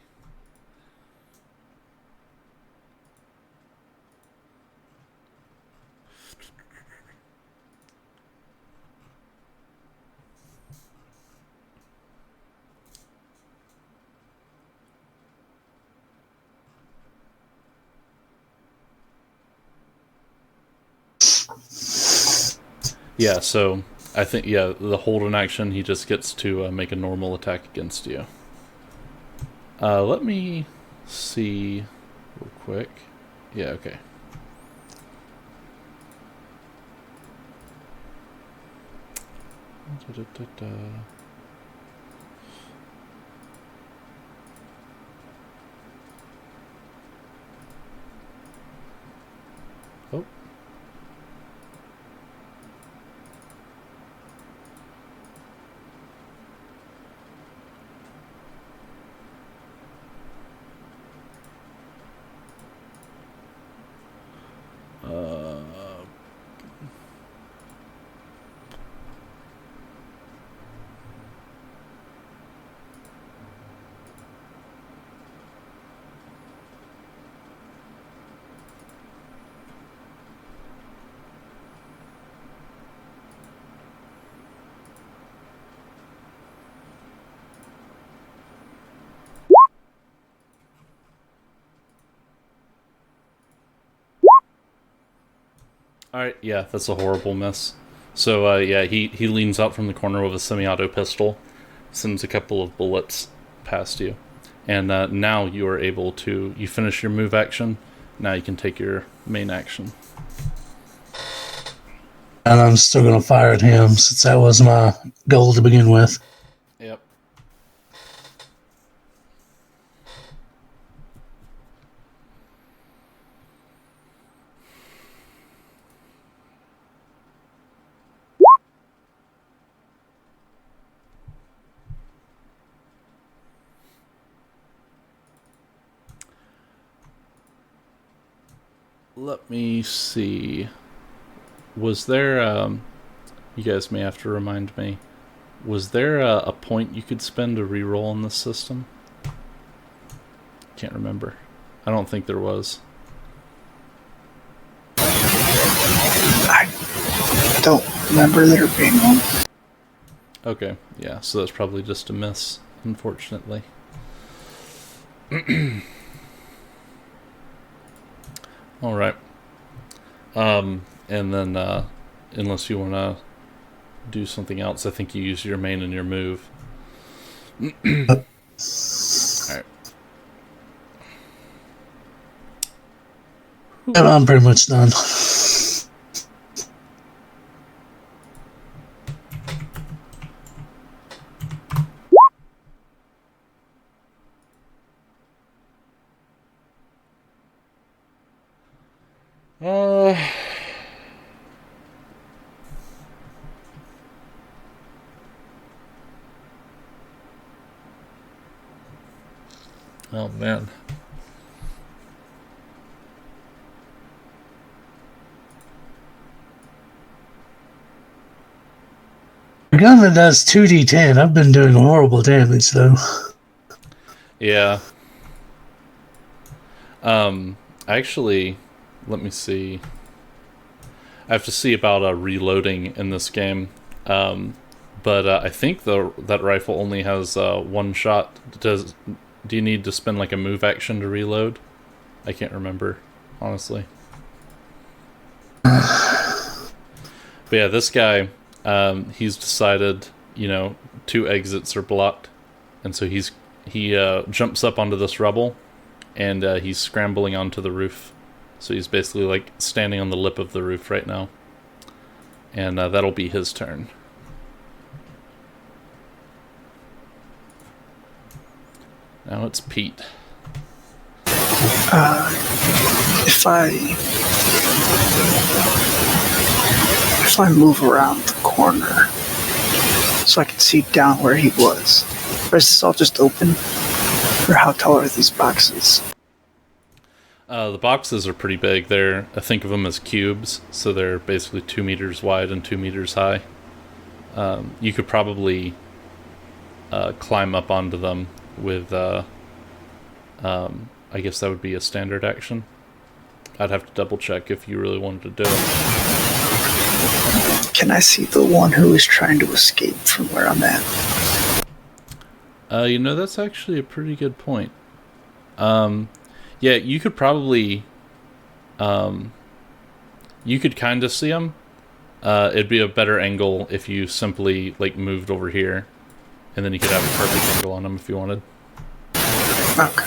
Yeah, so I think, the hold in action, he just gets to make a normal attack against you. Let me see real quick. Yeah, okay. Oh. Alright, yeah, that's a horrible miss. So, he leans out from the corner with a semi-auto pistol, sends a couple of bullets past you, and now you are able to... You finish your move action, now you can take your main action.
And I'm still going to fire at him, since that was my goal to begin with.
Yep. Let me see. Was there, you guys may have to remind me, was there a point you could spend to reroll in this system? Can't remember. I don't think there was.
I don't remember there being one.
Okay, yeah, so that's probably just a miss, unfortunately. Alright. And then, unless you want to do something else, I think you use your main and your move. Alright.
I'm pretty much done.
Oh, man.
A gun that does 2d10, I've been doing horrible damage, though.
Yeah. Actually, let me see. I have to see about reloading in this game. But I think that rifle only has one shot. Do you need to spend like a move action to reload? I can't remember, honestly. But yeah, this guy, he's decided, 2 exits are blocked, and so he jumps up onto this rubble, and he's scrambling onto the roof. So he's basically like standing on the lip of the roof right now, and that'll be his turn. Now it's Pete.
If I So I move around the corner so I can see down where he was. Or is this all just open? Or how tall are these boxes?
The boxes are pretty big. I think of them as cubes, so they're basically 2 meters wide and 2 meters high. You could probably climb up onto them with, I guess that would be a standard action. I'd have to double check if you really wanted to do it.
Can I see the one who is trying to escape from where I'm at?
That's actually a pretty good point. Yeah, you could probably, you could kind of see him. It'd be a better angle if you simply, moved over here, and then you could have a perfect angle on him if you wanted.
Okay.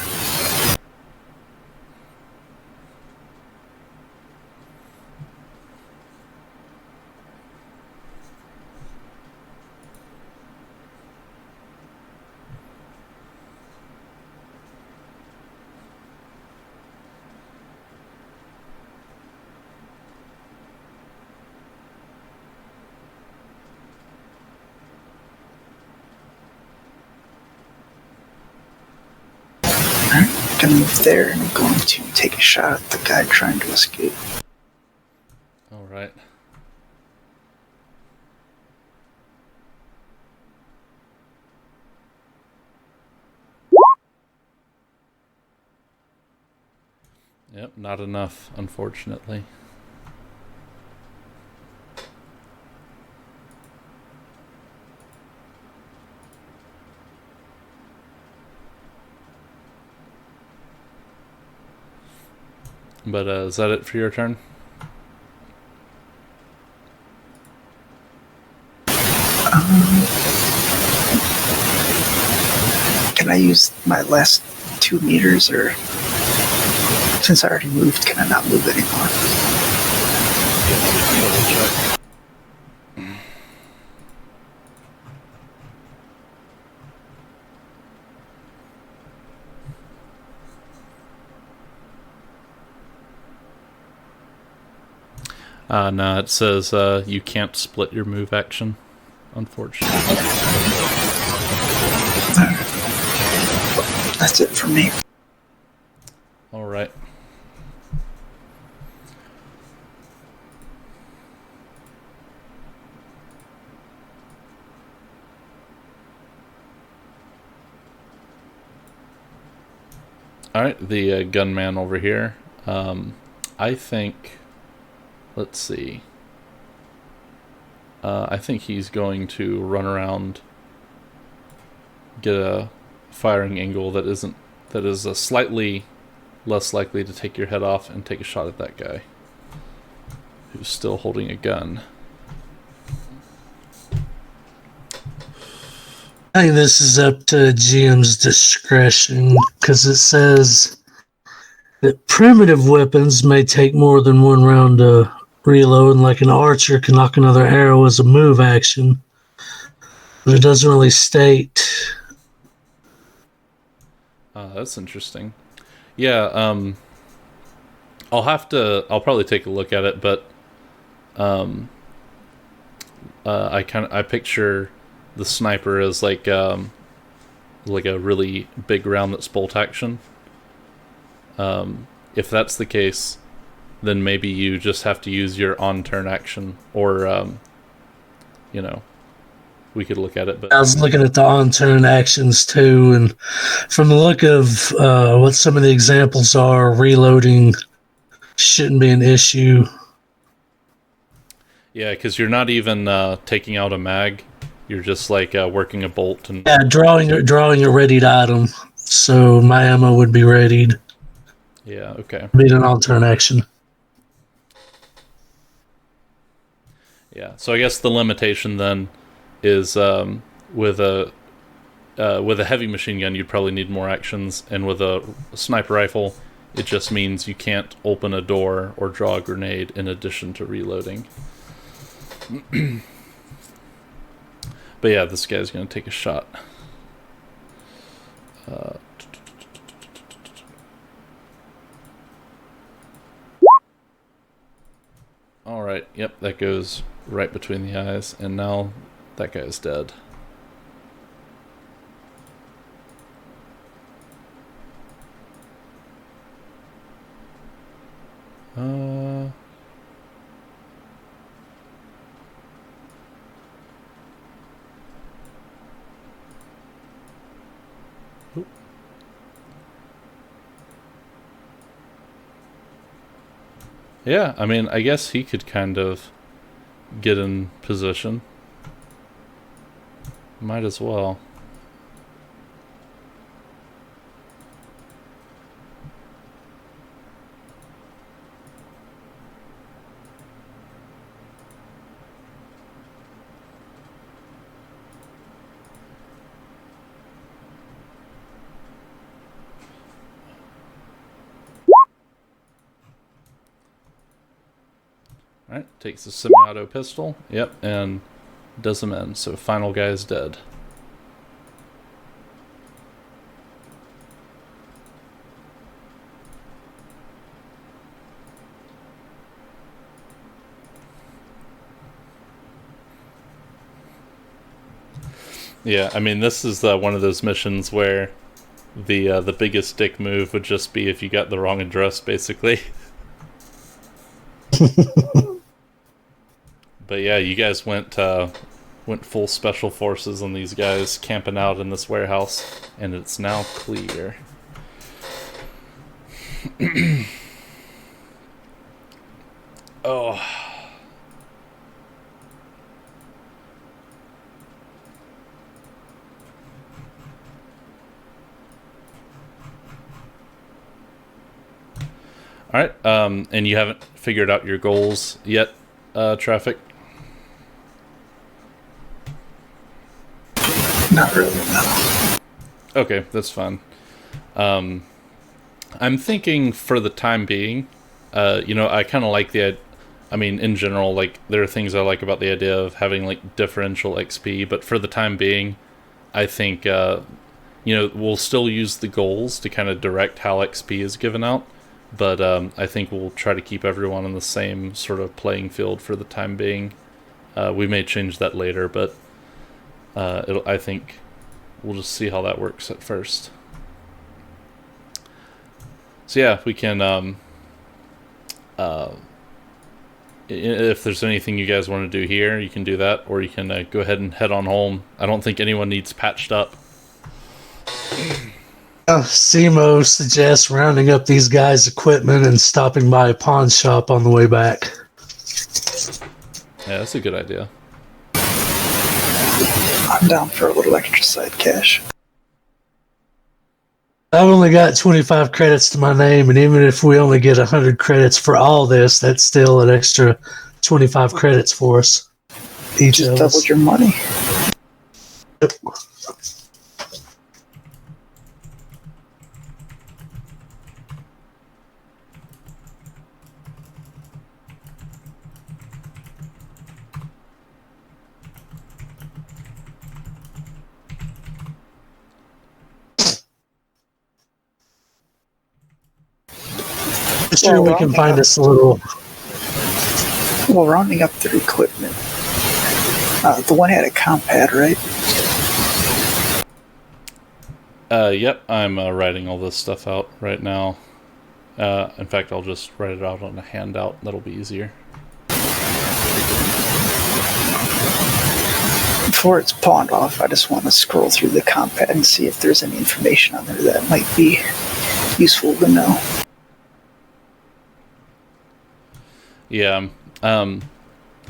I'm gonna move there and I'm going to take a shot at the guy trying to escape.
Alright. Yep, not enough, unfortunately. But is that it for your turn?
Can I use my last 2 meters, or since I already moved, can I not move anymore?
No, it says you can't split your move action, unfortunately.
That's it for me.
Alright. Alright, the gunman over here. I think... Let's see. I think he's going to run around, get a firing angle that is a slightly less likely to take your head off, and take a shot at that guy who's still holding a gun.
I think this is up to GM's discretion, because it says that primitive weapons may take more than one round to reload, and like an archer can knock another arrow as a move action, but it doesn't really state.
That's interesting. Yeah, I'll probably take a look at it, but I picture the sniper as like a really big round that's bolt action. If that's the case, then maybe you just have to use your on-turn action, or we could look at it. But
I was looking at the on-turn actions too, and from the look of what some of the examples are, reloading shouldn't be an issue.
yeah, because you're not even taking out a mag; you're just working a bolt and
Drawing a readied item, so my ammo would be readied.
yeah, okay,
Being an on-turn action.
yeah. So I guess the limitation then is with a heavy machine gun, you'd probably need more actions, and with a sniper rifle, it just means you can't open a door or draw a grenade in addition to reloading. But yeah, this guy's going to take a shot. Alright. yep, that goes right between the eyes, and now that guy's dead. Yeah, I mean, I guess he could kind of get in position. Might as well. Alright, takes the semi-auto pistol. Yep, and does him in. So final guy's dead. Yeah, I mean, this is one of those missions where the biggest dick move would just be if you got the wrong address, basically. But yeah, you guys went full special forces on these guys camping out in this warehouse, and it's now clear. Oh. Alright, and you haven't figured out your goals yet, Traffic?
Not really, no.
Okay, that's fine. I'm thinking for the time being, I kind of like I mean, in general, like, there are things I like about the idea of having, like, differential XP, but for the time being, I think, we'll still use the goals to kind of direct how XP is given out, but I think we'll try to keep everyone on the same sort of playing field for the time being. We may change that later, but I think we'll just see how that works at first. So yeah, we can, if there's anything you guys want to do here, you can do that, or you can go ahead and head on home. I don't think anyone needs patched up.
Simo suggests rounding up these guys' equipment and stopping by a pawn shop on the way back.
Yeah, that's a good idea.
I'm down for a little extra side cash.
I've only got 25 credits to my name, and even if we only get 100 credits for all this, that's still an extra 25 credits for us.
Just doubled your money.
Yep. Sure, we can find us a little.
Well, rounding up their equipment. The one had a comp pad, right?
Yep, I'm writing all this stuff out right now. In fact, I'll just write it out on a handout. That'll be easier.
Before it's pawned off, I just want to scroll through the comp pad and see if there's any information on there that might be useful to know.
Yeah,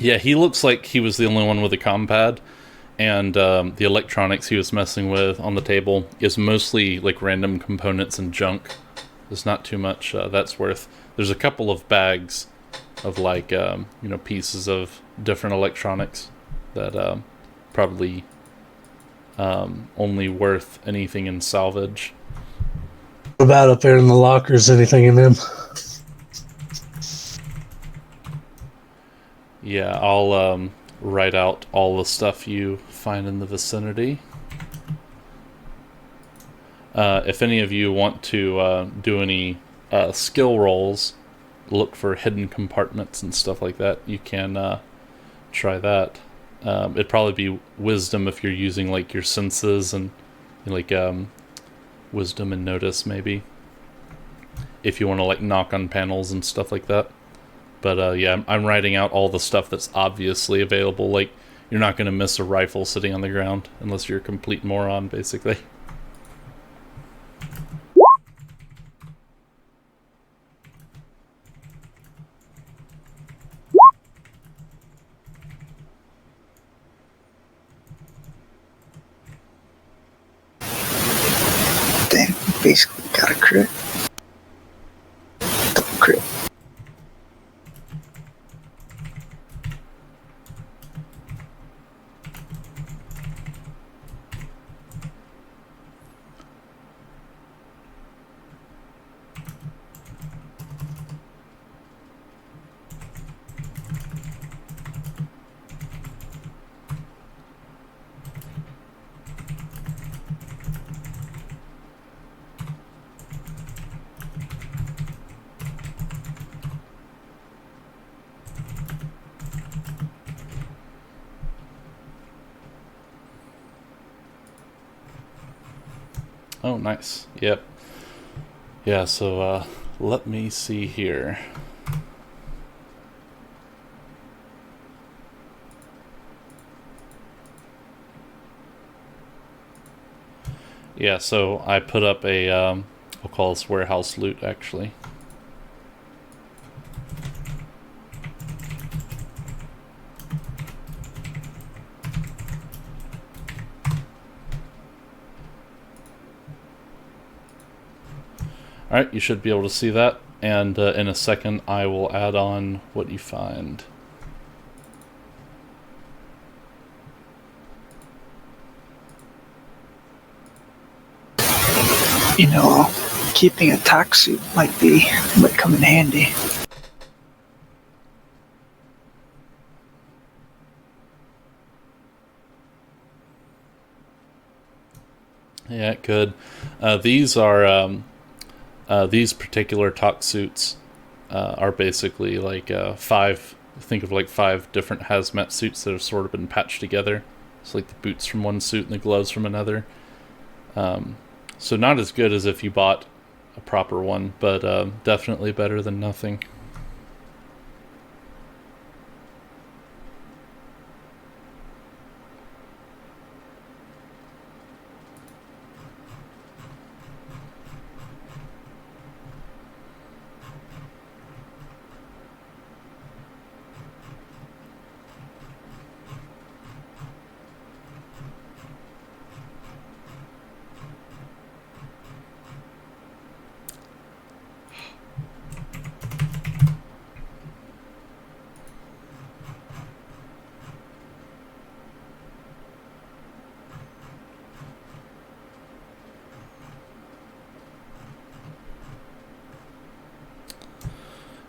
he looks like he was the only one with a comm pad, and the electronics he was messing with on the table is mostly like random components and junk. There's not too much that's worth. There's a couple of bags of like pieces of different electronics that probably only worth anything in salvage.
What about up there in the lockers? Anything in them?
Yeah, I'll write out all the stuff you find in the vicinity. If any of you want to do any skill rolls, look for hidden compartments and stuff like that, you can try that. It'd probably be wisdom if you're using like your senses and like wisdom and notice maybe, if you want to like knock on panels and stuff like that. But yeah, I'm writing out all the stuff that's obviously available. Like, you're not going to miss a rifle sitting on the ground unless you're a complete moron, basically.
Damn, basically got a crit. Double crit.
Oh, nice. Yep. Yeah, so let me see here. Yeah, so I put up a, I'll call this warehouse loot, actually. Alright, you should be able to see that, and in a second I will add on what you find.
You know, keeping a tack suit might come in handy.
Yeah, it could. These particular talk suits are basically like think of like 5 different hazmat suits that have sort of been patched together. It's like the boots from one suit and the gloves from another. So not as good as if you bought a proper one, but definitely better than nothing.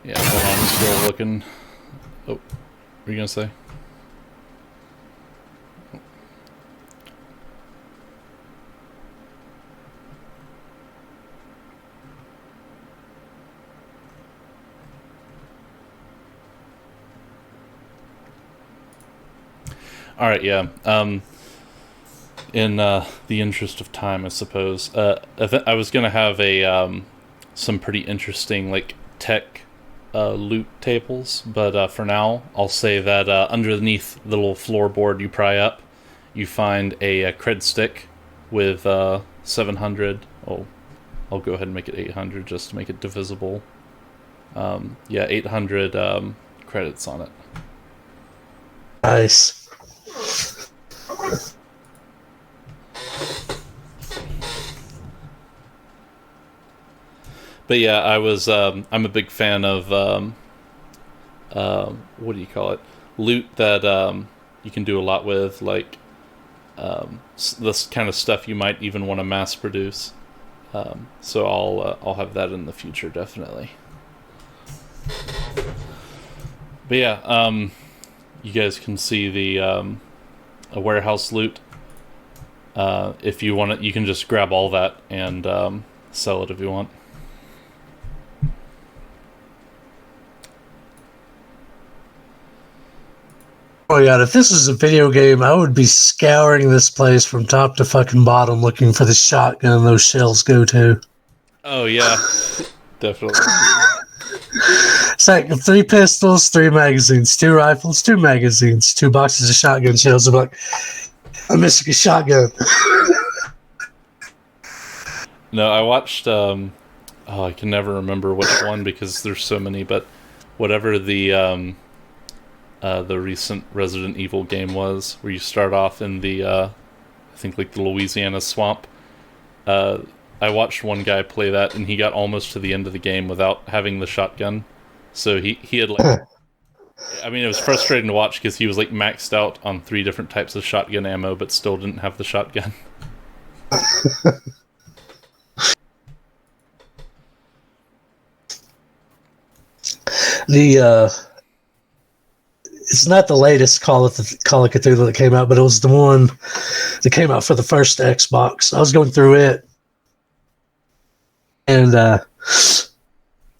Yeah, hold on, I'm still looking. Oh, what were you gonna say? Alright, yeah. In the interest of time, I suppose, I was gonna have a some pretty interesting like tech loot tables, but for now I'll say that underneath the little floorboard you pry up, you find a cred stick with 700. Oh, I'll go ahead and make it 800 just to make it divisible. Yeah, 800 credits on it.
Nice.
But yeah, I'm a big fan of what do you call it? Loot that you can do a lot with, like this kind of stuff you might even want to mass produce. So I'll have that in the future, definitely. But yeah, you guys can see the a warehouse loot. If you want it, you can just grab all that and sell it if you want.
my god, if this was a video game, I would be scouring this place from top to fucking bottom looking for the shotgun those shells go to.
Oh yeah, definitely.
It's like 3 pistols, 3 magazines, 2 rifles, 2 magazines, 2 boxes of shotgun shells. I'm like, I'm missing a shotgun.
No, I watched. I can never remember which one because there's so many. But whatever the recent Resident Evil game was, where you start off in the I think like the Louisiana swamp. Uh, I watched one guy play that, and he got almost to the end of the game without having the shotgun. So he had like, I mean, it was frustrating to watch because he was like maxed out on 3 different types of shotgun ammo, but still didn't have the shotgun.
The it's not the latest Call of Cthulhu that came out, but it was the one that came out for the first Xbox. I was going through it and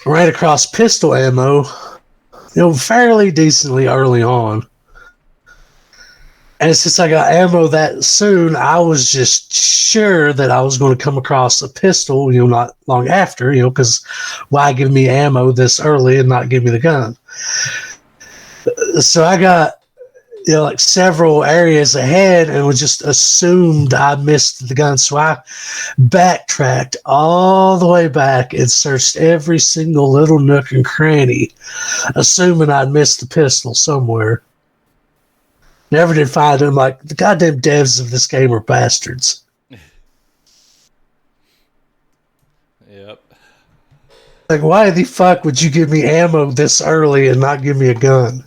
ran across pistol ammo, fairly decently early on. And since I got ammo that soon, I was just sure that I was going to come across a pistol, not long after, because why give me ammo this early and not give me the gun? So I got, like several areas ahead and was just assumed I missed the gun. So I backtracked all the way back and searched every single little nook and cranny, assuming I'd missed the pistol somewhere. Never did find him. Like, the goddamn devs of this game are bastards.
Yep.
Like, why the fuck would you give me ammo this early and not give me a gun?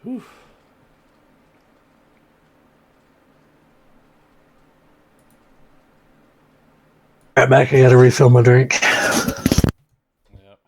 Whew.
Right back, I gotta refill my drink.
Yep.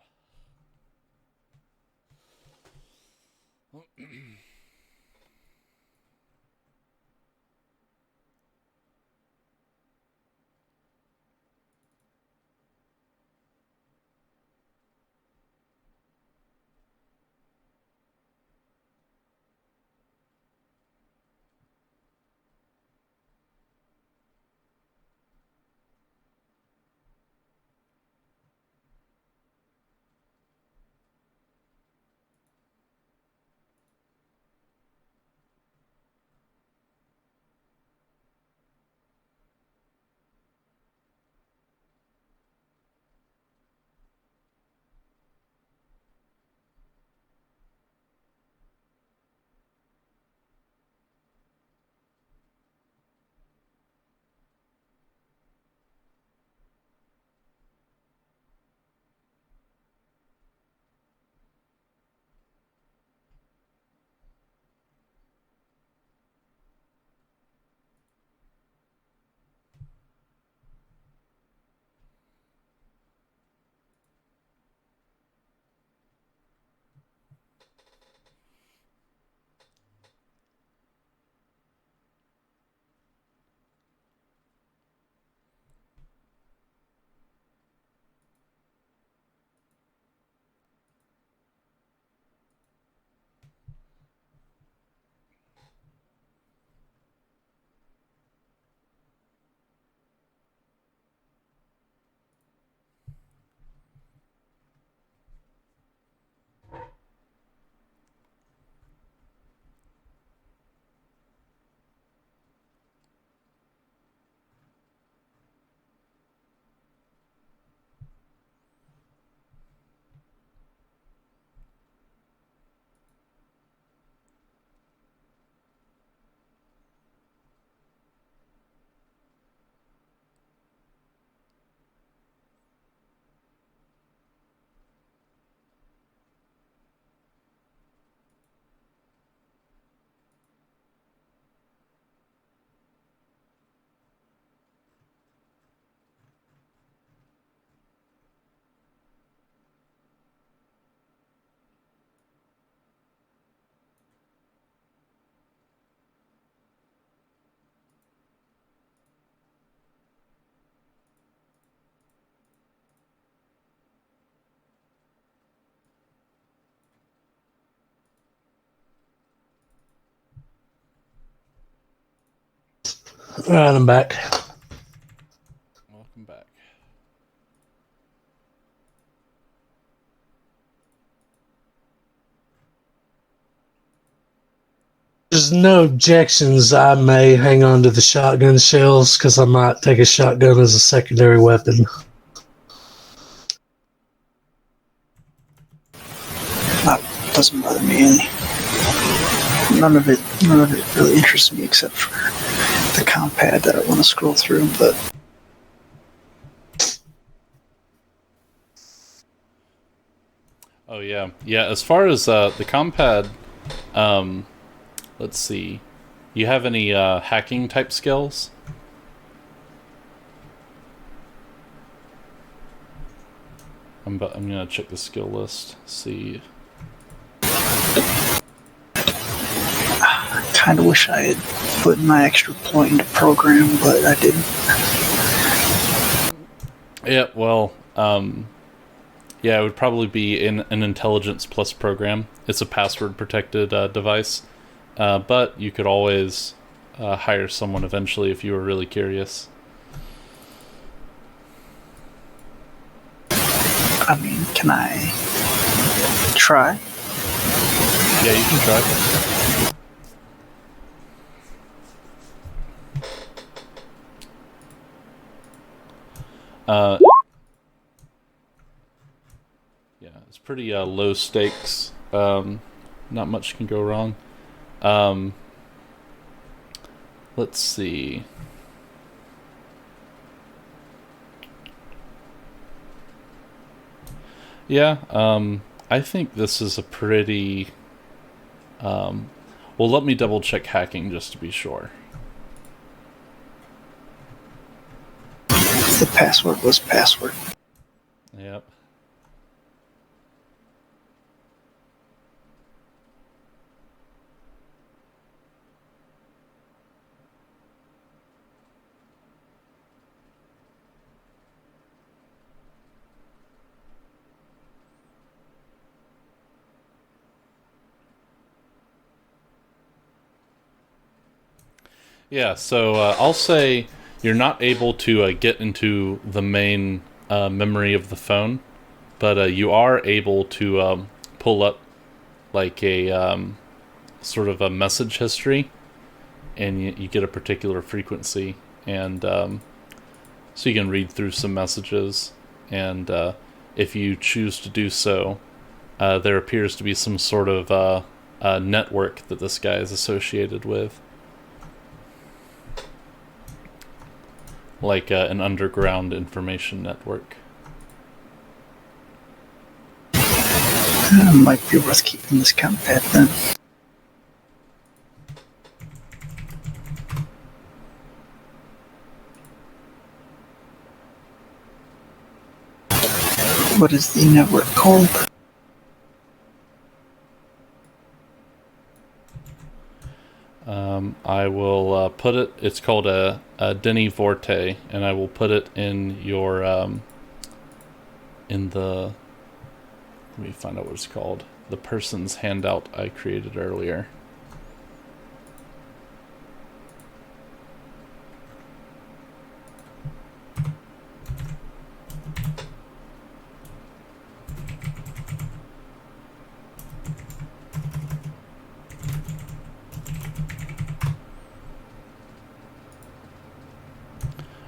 All right, I'm back.
Welcome back.
There's no objections. I may hang on to the shotgun shells because I might take a shotgun as a secondary weapon.
That doesn't bother me any. None of it really interests me except for the compad that I want to scroll through, but
Oh yeah, yeah. As far as the compad, let's see. You have any hacking type skills? I'm gonna check the skill list. See.
I kind of wish I had put my extra point into program, but I didn't.
Yeah. Well. Yeah, it would probably be in an intelligence plus program. It's a password protected device, but you could always hire someone eventually if you were really curious.
I mean, can I try?
Yeah, you can try. Yeah, it's pretty low stakes. Not much can go wrong. Let's see. Yeah, I think this is a pretty... well, let me double check hacking just to be sure.
The password was password.
Yep. Yeah, so I'll say you're not able to get into the main memory of the phone, but you are able to pull up like a sort of a message history, and you get a particular frequency, and so you can read through some messages, and if you choose to do so, there appears to be some sort of network that this guy is associated with. Like an underground information network.
Might be worth keeping this compad then. What is the network called?
I will put it. It's called a Denny Vorte, and I will put it in your in the. Let me find out what it's called. The person's handout I created earlier.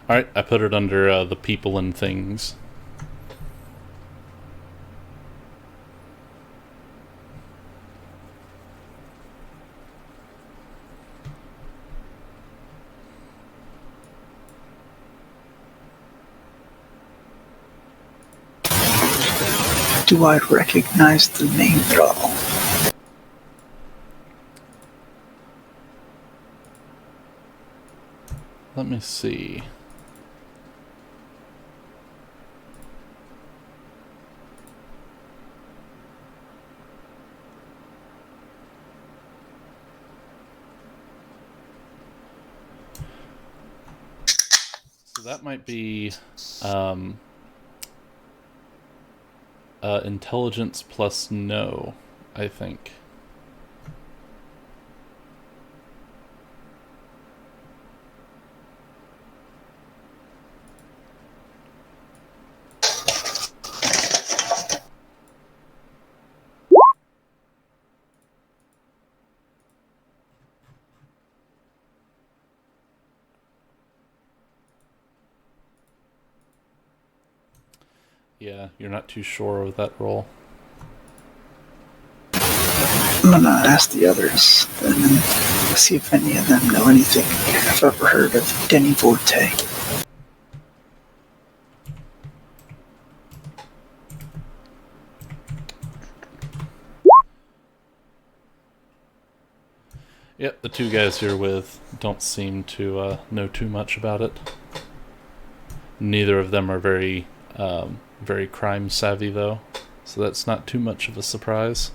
Alright, I put it under the people and things.
Do I recognize the name at all?
Let me see. So that might be intelligence plus no, I think. Yeah, you're not too sure with that roll.
I'm gonna ask the others then and see if any of them know anything. I've ever heard of Denny Forte.
Yep, the two guys you're with don't seem to know too much about it. Neither of them are very crime savvy, though, so that's not too much of a surprise.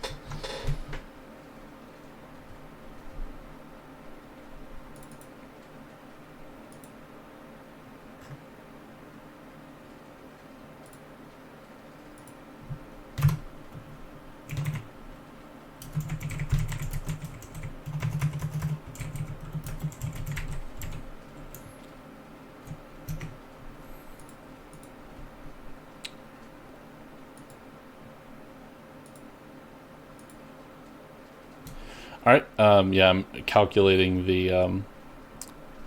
All right. Yeah, I'm calculating the.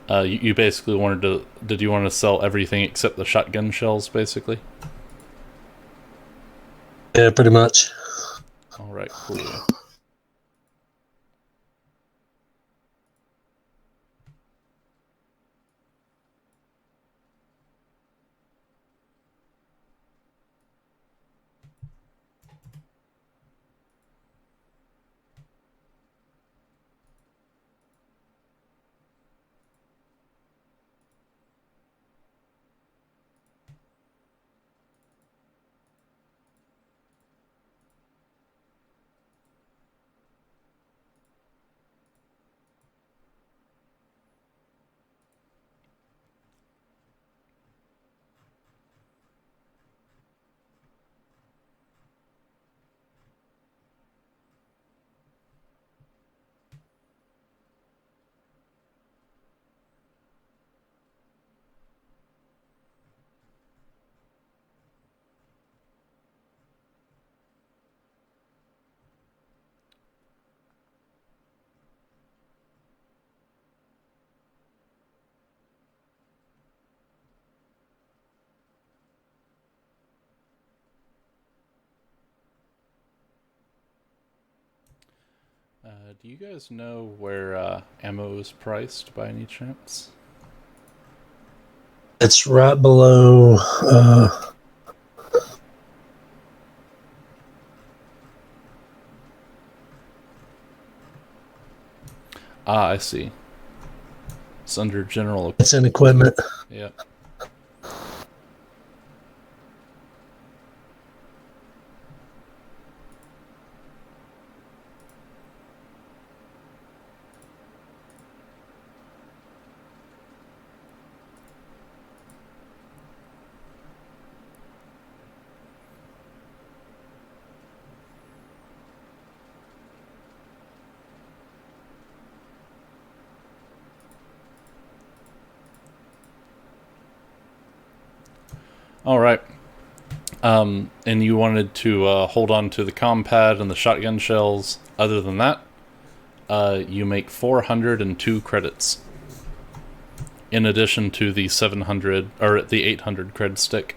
You basically wanted to. Did you want to sell everything except the shotgun shells, basically?
Yeah, pretty much.
All right. Cool. Do you guys know where ammo is priced by any chance?
It's right below.
I see. It's under general.
It's in equipment.
Yep. All right. And you wanted to hold on to the compad and the shotgun shells. Other than that, you make 402 credits. In addition to the 700 or the 800 cred stick.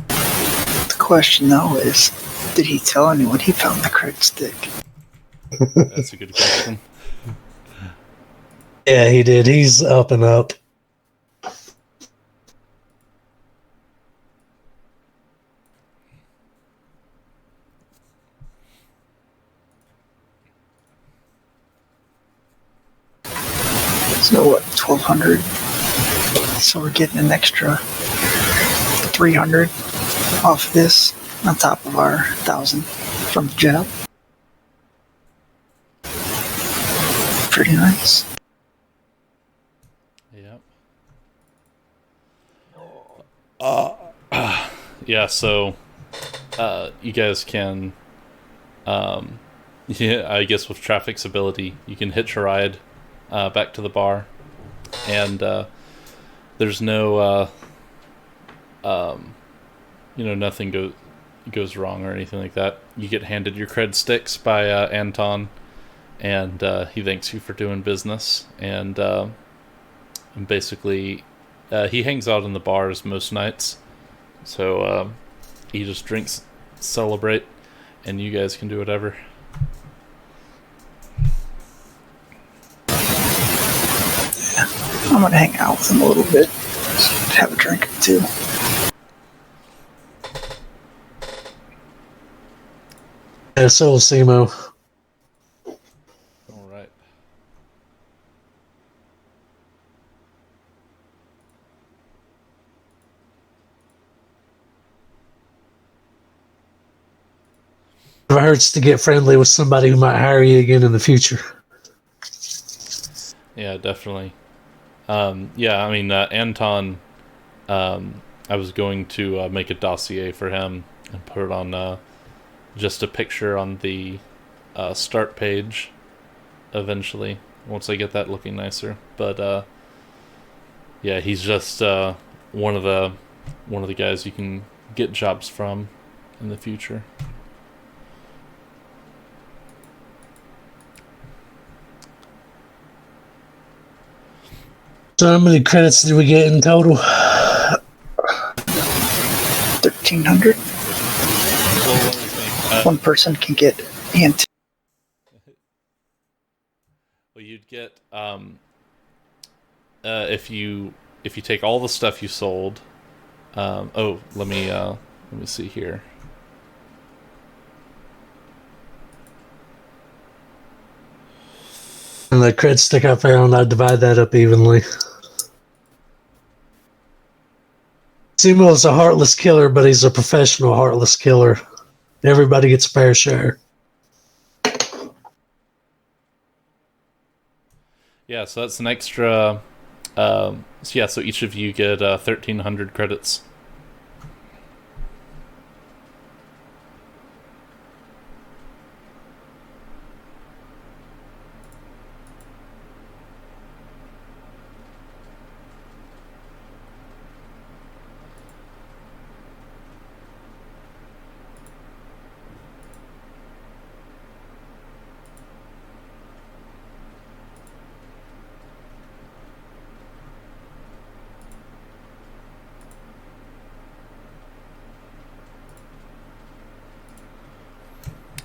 The question though is, did he tell anyone he found the cred stick?
That's a good question.
Yeah, he did. He's up and up.
So what, 1,200? So we're getting an extra 300 off this on top of our 1,000 from the job. Pretty nice.
Yep. Yeah, so you guys can yeah, I guess with Traffic's ability, you can hitch a ride back to the bar, and there's no nothing goes wrong or anything like that. You get handed your cred sticks by Anton, and he thanks you for doing business, and and basically he hangs out in the bars most nights, so he just drinks, celebrate, and you guys can do whatever.
I'm gonna hang out with him a little bit, have a drink or two.
Yeah, so will Simo.
All right.
It hurts to get friendly with somebody who might hire you again in the future.
Yeah, definitely. Yeah, I mean, Anton, I was going to make a dossier for him and put it on just a picture on the start page eventually, once I get that looking nicer. But yeah, he's just one of the guys you can get jobs from in the future.
So how many credits did we get in total?
1,300.
Well, let me think.
One person can get ant.
Well, you'd get if you take all the stuff you sold. Oh, let me see here.
And the cred stick I found, I divide that up evenly. Simo's a heartless killer, but he's a professional heartless killer. Everybody gets a fair share.
Yeah, so that's an extra. So each of you get 1,300 credits.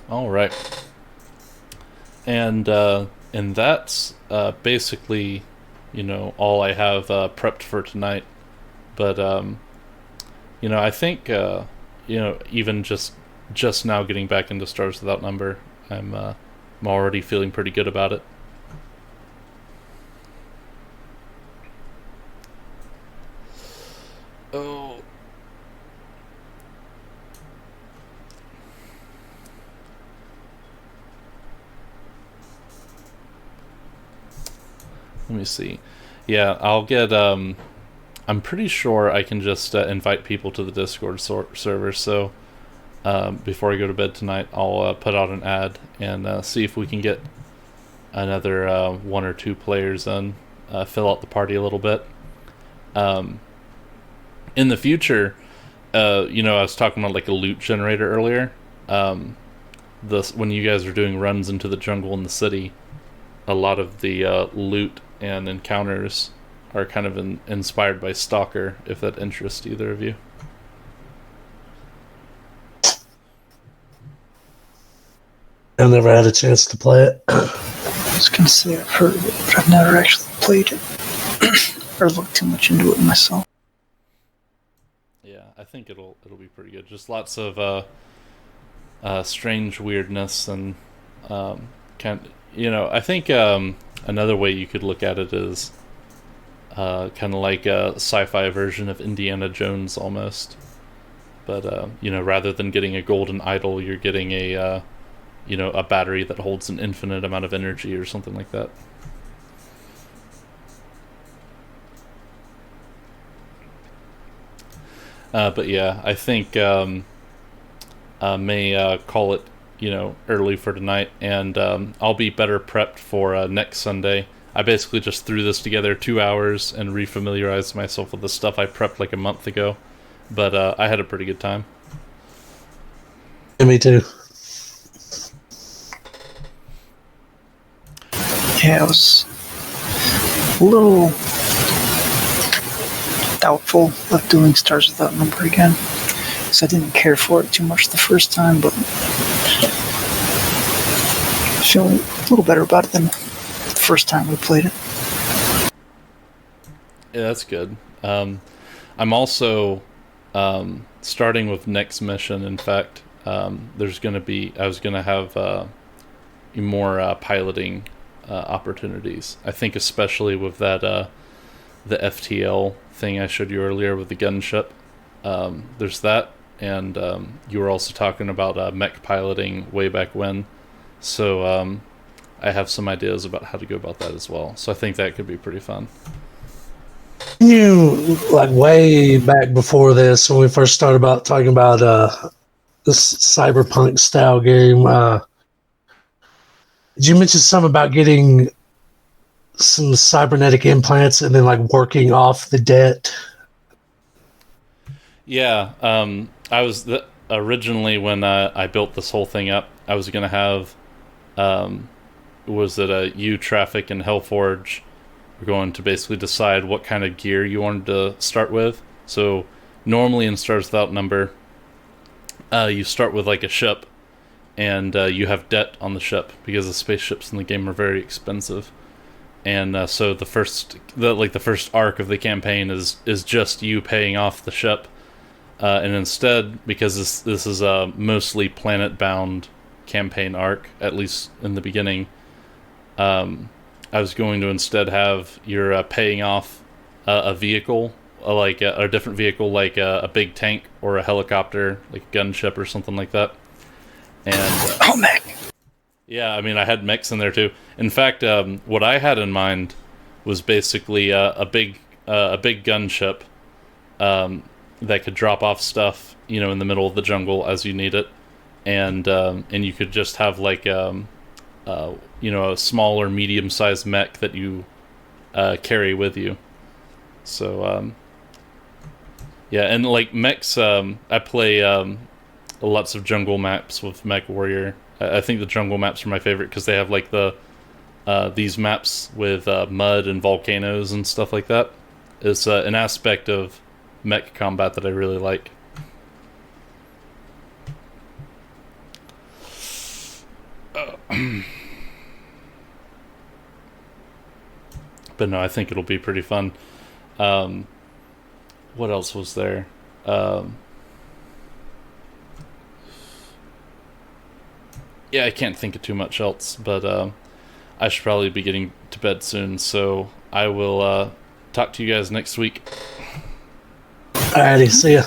All right, and that's basically, all I have prepped for tonight. But I think even just now getting back into Stars Without Number, I'm already feeling pretty good about it. Oh. Let me see. Yeah, I'll get. I'm pretty sure I can just invite people to the Discord server. So before I go to bed tonight, I'll put out an ad and see if we can get another one or two players in, fill out the party a little bit. In the future, I was talking about like a loot generator earlier. When you guys are doing runs into the jungle in the city, a lot of the loot and encounters are kind of inspired by Stalker, if that interests either of you.
I never had a chance to play it.
I was gonna say I've heard of it, but I've never actually played it or looked too much into it myself.
Yeah, I think it'll be pretty good. Just lots of strange weirdness and I think another way you could look at it is kind of like a sci-fi version of Indiana Jones almost. But rather than getting a golden idol, you're getting a battery that holds an infinite amount of energy or something like that. But yeah, I think may call it early for tonight, and I'll be better prepped for next Sunday. I basically just threw this together 2 hours and refamiliarized myself with the stuff I prepped like a month ago, but I had a pretty good time.
Yeah, me too.
Yeah, I was a little doubtful of doing Stars Without Number again, because I didn't care for it too much the first time, but feeling a little better about it than the first time we played it.
Yeah, that's good. I'm also starting with next mission. In fact, there's going to be, I was going to have more piloting opportunities. I think especially with that the FTL thing I showed you earlier with the gunship. There's that, and you were also talking about mech piloting way back when. So I have some ideas about how to go about that as well. So I think that could be pretty fun.
You, like, way back before this, when we first started about talking about this cyberpunk style game, did you mention something about getting some cybernetic implants and then like working off the debt?
Yeah, I was originally when I built this whole thing up, I was going to have was it a U Traffic and Hellforge. We're going to basically decide what kind of gear you wanted to start with. So normally in Stars Without Number, you start with like a ship, and you have debt on the ship because the spaceships in the game are very expensive. And so the first arc of the campaign is just you paying off the ship, and instead, because this is a mostly planet-bound campaign arc, at least in the beginning, I was going to instead have your paying off a vehicle, like a different vehicle, like a big tank or a helicopter, like a gunship or something like that. And
Oh, man.
yeah, I mean, I had mechs in there too. In fact, what I had in mind was basically a big gunship that could drop off stuff, in the middle of the jungle as you need it, and you could just have like a small or medium-sized mech that you carry with you. So yeah, and like mechs, I play lots of jungle maps with Mech Warrior. I think the jungle maps are my favorite because they have like these maps with mud and volcanoes and stuff like that. It's an aspect of mech combat that I really like. But no, I think it'll be pretty fun. What else was there? Yeah, I can't think of too much else, but I should probably be getting to bed soon, so I will talk to you guys next week.
Alrighty, see ya.